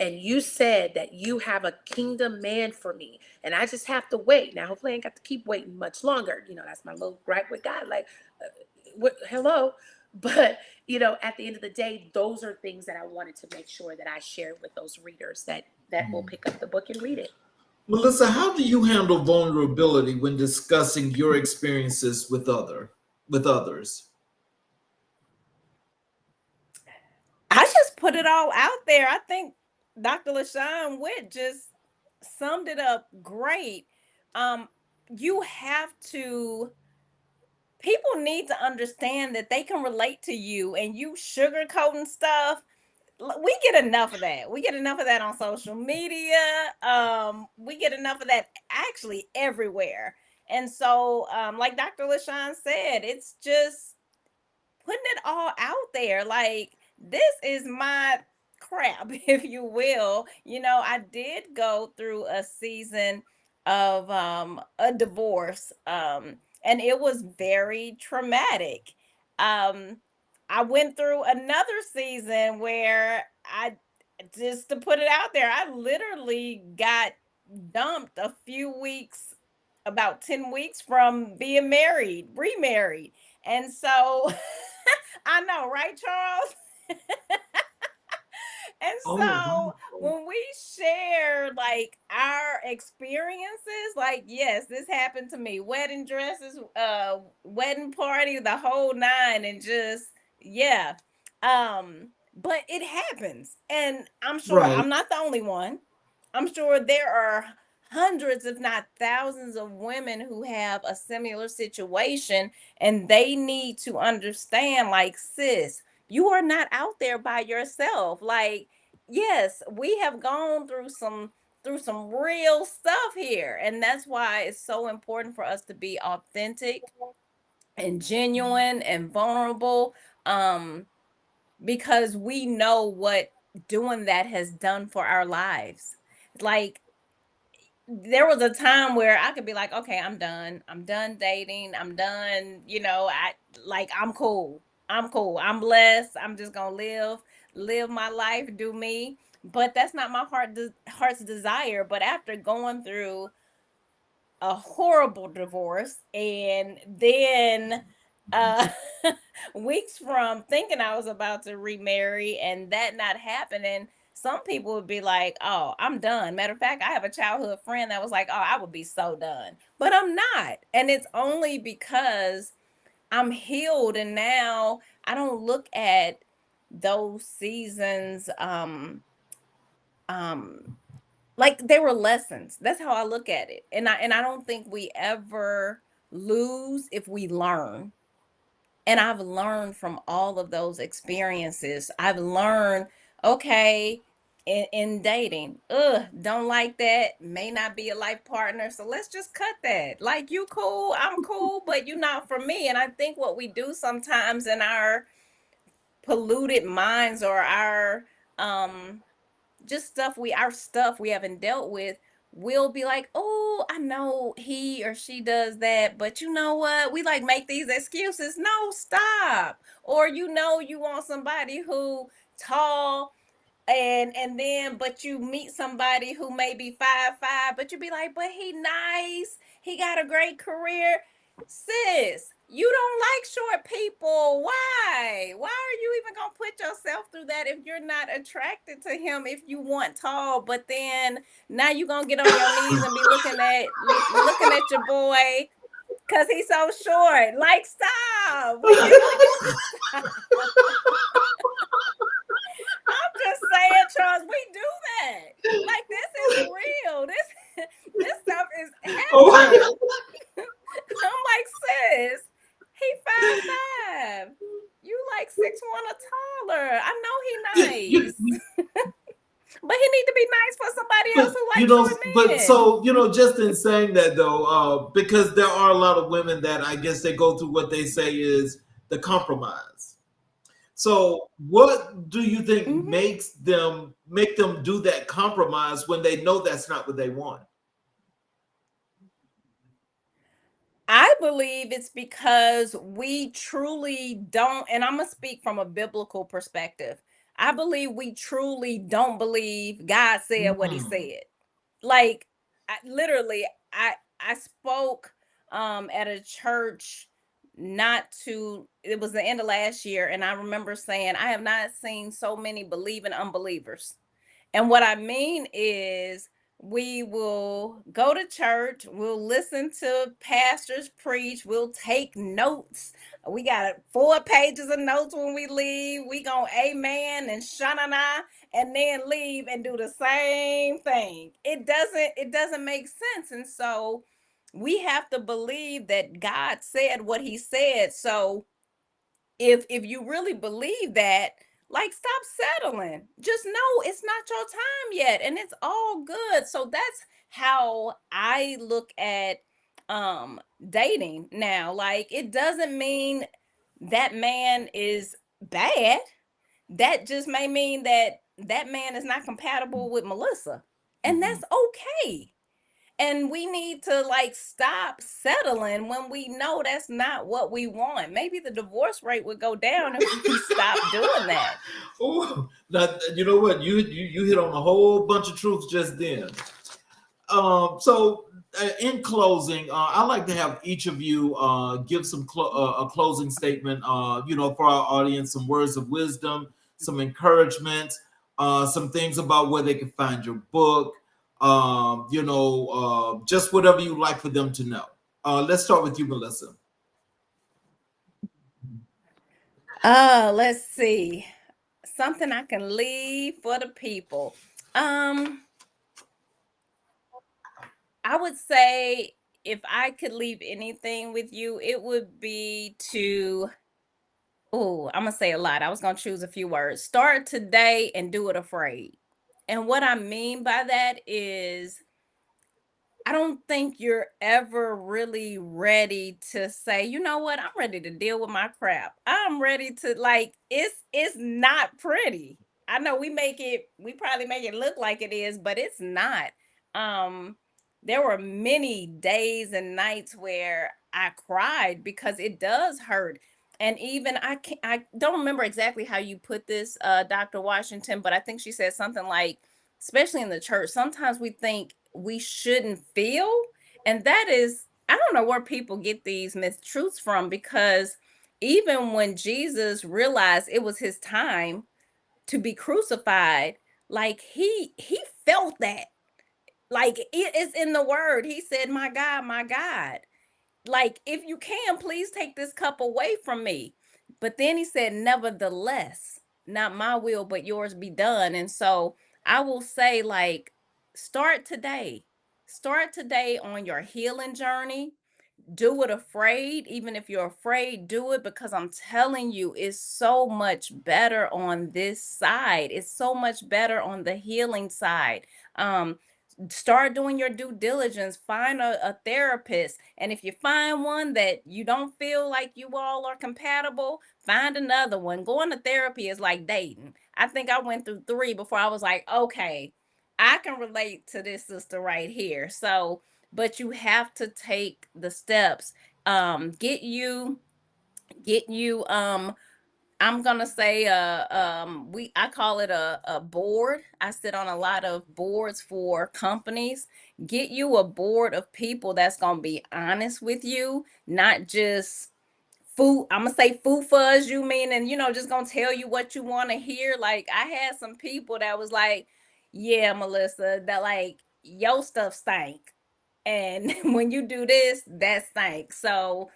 And you said that you have a kingdom man for me. And I just have to wait. Now, hopefully I ain't got to keep waiting much longer. You know, that's my little gripe with God. Like, hello. But, you know, at the end of the day, those are things that I wanted to make sure that I shared with those readers that will pick up the book and read it. Melissa, how do you handle vulnerability when discussing your experiences with others? I just put it all out there. I think Dr. LaShawn Witt just summed it up great. Um, you have to, people need to understand that they can relate to you, and you sugarcoating stuff, we get enough of that. We get enough of that on social media. We get enough of that actually everywhere. And so, like Dr. LaShawn said, it's just putting it all out there. Like, this is my crap, if you will. You know, I did go through a season of a divorce, and it was very traumatic. Um, I went through another season where I, just to put it out there, I literally got dumped a few weeks, about 10 weeks from being married, remarried. And so I know, right, Charles? And Oh, so when we share like our experiences, like, yes, this happened to me. Wedding dresses, wedding party, the whole nine, and just, yeah. But it happens. And I'm sure right. I'm not the only one. I'm sure there are hundreds, if not thousands, of women who have a similar situation, and they need to understand, like, sis, you are not out there by yourself. Like, yes, we have gone through some real stuff here, and that's why it's so important for us to be authentic and genuine and vulnerable, um because we know what doing that has done for our lives. Like, there was a time where I could be like, okay, I'm done. I'm done dating. I'm done. You know, I'm cool. I'm cool. I'm blessed. I'm just gonna live my life, do me. But that's not my heart's desire. But after going through a horrible divorce, and then uh weeks from thinking I was about to remarry and that not happening, some people would be like, oh, I'm done. Matter of fact, I have a childhood friend that was like, oh, I would be so done, but I'm not. And it's only because I'm healed, and now I don't look at those seasons um like they were lessons. That's how I look at it. And I don't think we ever lose if we learn. And I've learned from all of those experiences. I've learned, okay, in dating, don't like that, may not be a life partner. So let's just cut that. Like, you cool, I'm cool, but you're not for me. And I think what we do sometimes in our polluted minds, or our just stuff we haven't dealt with, we'll be like, oh, I know he or she does that, but you know what, we like make these excuses. No, stop. Or, you know, you want somebody who tall, and then but you meet somebody who may be 5'5", but you be like, but he nice, he got a great career. Sis, you don't like short people. Why are you even gonna put yourself through that if you're not attracted to him? If you want tall, but then now you gonna get on your knees and be looking at your boy because he's so short. Like, stop. We I'm just saying, Charles, we do that. Like, this is real. This stuff is happening. Oh, I'm like, sis, he 5'5". You like 6'1" or taller. I know he you, nice. But he need to be nice for somebody else but who you likes know, short but men. so just in saying that though, because there are a lot of women that I guess they go through what they say is the compromise. So, what do you think Mhm. make them do that compromise when they know that's not what they want? I believe it's because we truly don't, and I'm going to speak from a biblical perspective. I believe we truly don't believe God said what he Mm. said. Like, literally, I spoke at a church, not to, it was the end of last year, and I remember saying, I have not seen so many believing unbelievers. And what I mean is, We will go to church. We'll listen to pastors preach. We'll take notes. We got 4 pages of notes when we leave. We gonna amen and shanana and then leave and do the same thing. It doesn't make sense. And so we have to believe that God said what he said. So if you really believe that, like, stop settling. Just know it's not your time yet, and it's all good. So that's how I look at dating now. Like, it doesn't mean that man is bad. That just may mean that that man is not compatible with Melissa, and that's okay. And we need to, like, stop settling when we know that's not what we want. Maybe the divorce rate would go down if we stop doing that. Oh, you know what? You hit on a whole bunch of truths just then. In closing, I'd like to have each of you give a closing statement. For our audience, some words of wisdom, some encouragement, some things about where they can find your book. Just whatever you'd like for them to know. Let's start with you, Melissa. Let's see. Something I can leave for the people. I would say, if I could leave anything with you, it would be to, I'm gonna say a lot. I was gonna choose a few words. Start today and do it afraid. And what I mean by that is, I don't think you're ever really ready to say, you know what, I'm ready to deal with my crap. I'm ready to, like, it's not pretty. I know we probably make it look like it is, but it's not. Um, there were many days and nights where I cried because it does hurt. And even I don't remember exactly how you put this, Dr. Washington, but I think she said something like, especially in the church, sometimes we think we shouldn't feel. And that is, I don't know where people get these mistruths from, because even when Jesus realized it was his time to be crucified, like, he felt that. Like, it is in the word. He said, my God, like, if you can, please take this cup away from me. But then he said, nevertheless, not my will, but yours be done. And so I will say, like, start today. Start today on your healing journey. Do it afraid. Even if you're afraid, do it, because I'm telling you, it's so much better on this side. It's so much better on the healing side. Start doing your due diligence. Find a therapist, and if you find one that you don't feel like you all are compatible, find another one. Going to therapy is like dating. I think I went through 3 before I was like, okay, I can relate to this sister right here. So, but you have to take the steps. Get you I'm gonna say, I call it a board. I sit on a lot of boards for companies. Get you a board of people that's gonna be honest with you, not just food. I'm gonna say food fuzz you, meaning, just gonna tell you what you want to hear. Like, I had some people that was like, yeah, Melissa, that, like, your stuff stank, and when you do this, that stinks. So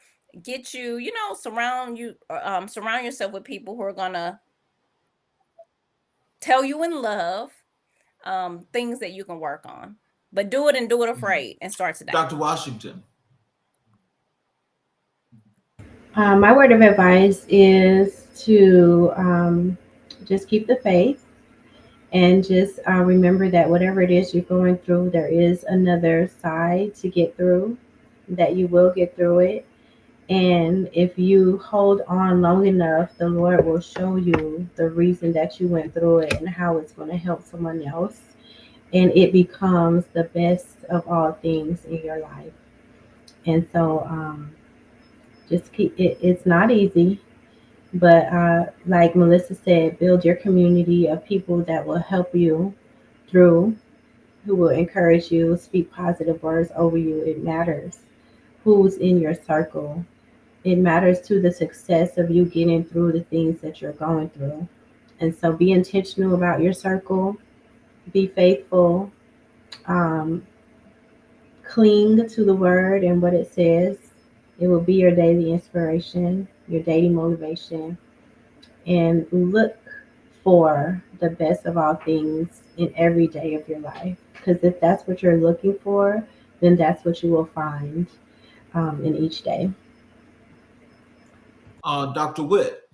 get you, surround yourself with people who are gonna tell you in love things that you can work on. But do it, and do it afraid, and start today. Dr. Washington. My word of advice is to just keep the faith, and just remember that whatever it is you're going through, there is another side to get through, that you will get through it. And if you hold on long enough, the Lord will show you the reason that you went through it and how it's going to help someone else. And it becomes the best of all things in your life. And so just keep it. It's not easy, but like Melissa said, build your community of people that will help you through, who will encourage you, speak positive words over you. It matters who's in your circle. It matters to the success of you getting through the things that you're going through. And so be intentional about your circle, be faithful, Um, Cling to the word and what it says. It will be your daily inspiration, your daily motivation, and look for the best of all things in every day of your life. Because if that's what you're looking for, then that's what you will find in each day. Dr. Witt.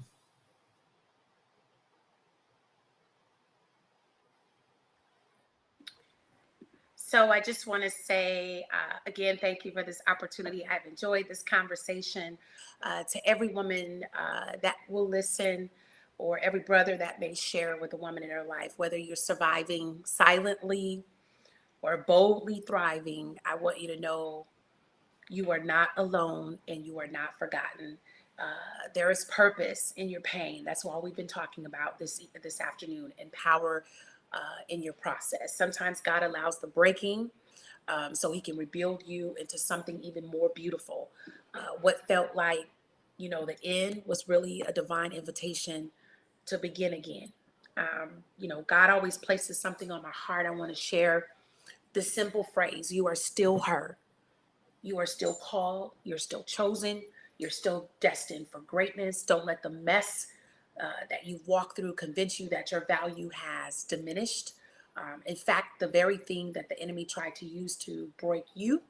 So I just want to say again, thank you for this opportunity. I've enjoyed this conversation. To every woman that will listen, or every brother that may share with a woman in her life, whether you're surviving silently or boldly thriving, I want you to know you are not alone and you are not forgotten. There is purpose in your pain. That's why we've been talking about this afternoon. Empower in your process. Sometimes God allows the breaking so He can rebuild you into something even more beautiful. What felt like, the end was really a divine invitation to begin again. God always places something on my heart. I want to share the simple phrase: "You are still her." You are still called, you're still chosen, you're still destined for greatness. Don't let the mess that you've walked through convince you that your value has diminished. In fact, the very thing that the enemy tried to use to break you,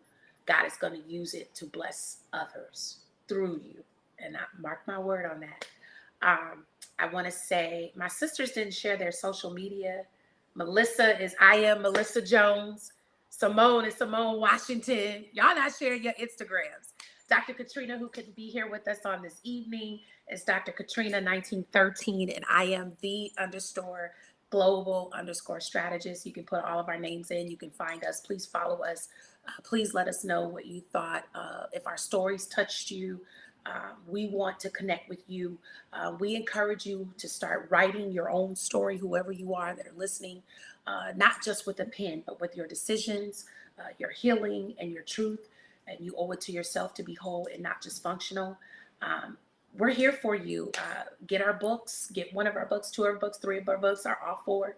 God is going to use it to bless others through you. And I mark my word on that. I want to say my sisters didn't share their social media. Melissa is I am Melissa Jones. Somone is Somone Washington. Y'all not sharing your Instagrams. Dr. Catrena, who couldn't be here with us on this evening, is Dr. Catrena 1913, and I am the _ global _ strategist. You can put all of our names in. You can find us. Please follow us. Please let us know what you thought. If our stories touched you, we want to connect with you. We encourage you to start writing your own story, whoever you are that are listening, not just with a pen, but with your decisions, your healing, and your truth. And you owe it to yourself to be whole and not just functional. We're here for you. Get our books, get one of our books, two of our books, three of our books, or all four,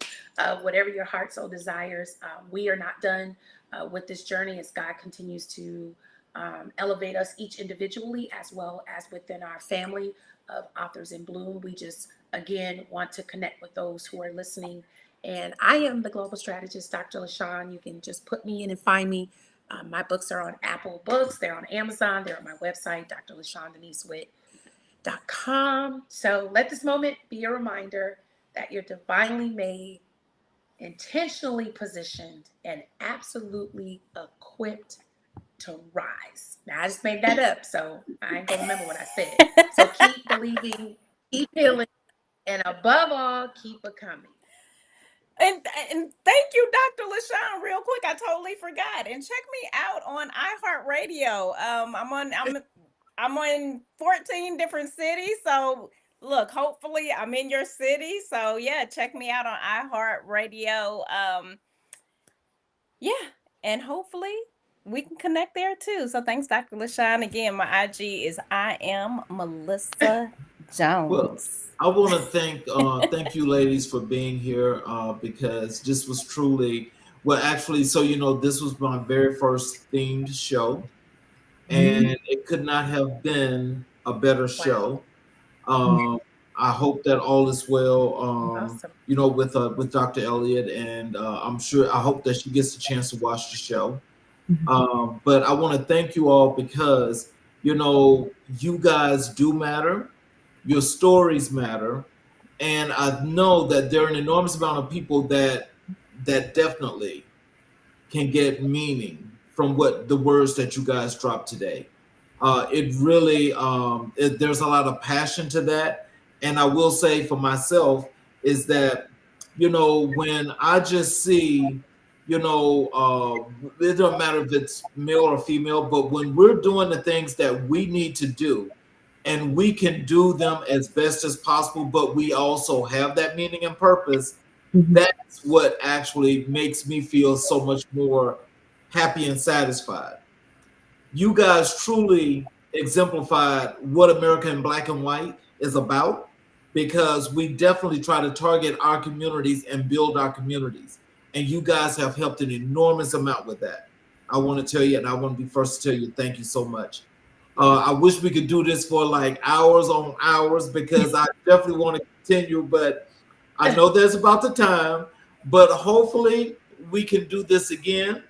whatever your heart so desires. We are not done with this journey as God continues to elevate us each individually as well as within our family of Authors in Bloom. We just, again, want to connect with those who are listening. And I am the global strategist, Dr. LaShawn. You can just put me in and find me. My books are on Apple Books. They're on Amazon. They're on my website, drlashawnDeniseWitt.com. So let this moment be a reminder that you're divinely made, intentionally positioned, and absolutely equipped to rise. Now, I just made that up, so I ain't gonna remember what I said. So keep believing, keep healing, and above all, keep becoming. And thank you, Dr. LaShawn. Real quick, I totally forgot. And check me out on iHeartRadio. I'm on 14 different cities. So look, hopefully I'm in your city. So yeah, check me out on iHeartRadio. Yeah, and hopefully we can connect there too. So thanks, Dr. LaShawn. Again, my IG is I am Melissa Jones. Well, I want to thank you ladies for being here because this was truly actually, so this was my very first themed show, and it could not have been a better show. I hope that all is well. Awesome. With Dr. Elliott, and I hope that she gets a chance to watch the show. But I want to thank you all because you guys do matter. Your stories matter, and I know that there are an enormous amount of people that definitely can get meaning from what the words that you guys dropped today. It really there's a lot of passion to that, and I will say for myself is that when I just see it don't matter if it's male or female, but when we're doing the things that we need to do and we can do them as best as possible, but we also have that meaning and purpose, that's what actually makes me feel so much more happy and satisfied. You guys truly exemplified what America in Black and White is about, because we definitely try to target our communities and build our communities. and you guys have helped an enormous amount with that. I want to tell you, and I want to be first to tell you, thank you so much. I wish we could do this for like hours on hours, because I definitely want to continue, but I know there's about the time, but hopefully we can do this again.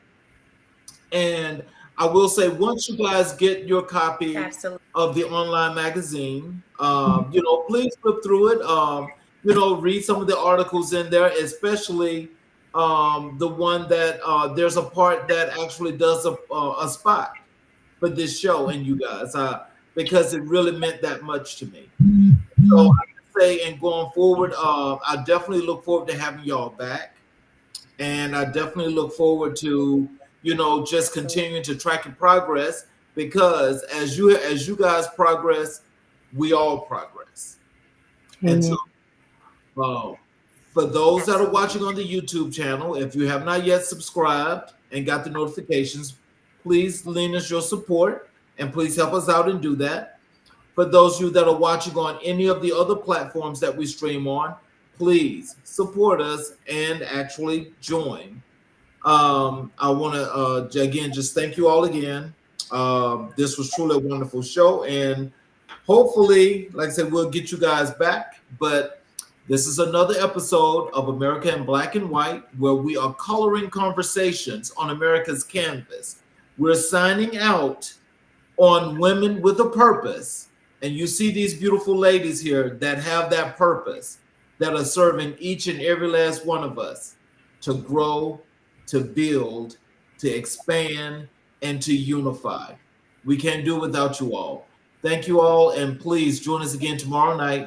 And I will say, once you guys get your copy Absolutely. of the online magazine, please flip through it. Read some of the articles in there, especially the one that there's a part that actually does a spot for this show and you guys, because it really meant that much to me. So I can say, and going forward, I definitely look forward to having y'all back, and I definitely look forward to just continuing to track your progress, because as you guys progress, we all progress. And so, for those that are watching on the YouTube channel, if you have not yet subscribed and got the notifications, please lend us your support and please help us out and do that. For those of you that are watching on any of the other platforms that we stream on, please support us and actually join. I want to again just thank you all again. This was truly a wonderful show, and hopefully, like I said, we'll get you guys back. But this is another episode of America in Black and White, where we are coloring conversations on America's canvas. We're signing out on Women with a Purpose, and you see these beautiful ladies here that have that purpose, that are serving each and every last one of us to grow, to build, to expand, and to unify. We can't do it without you all. Thank you all, and please join us again tomorrow night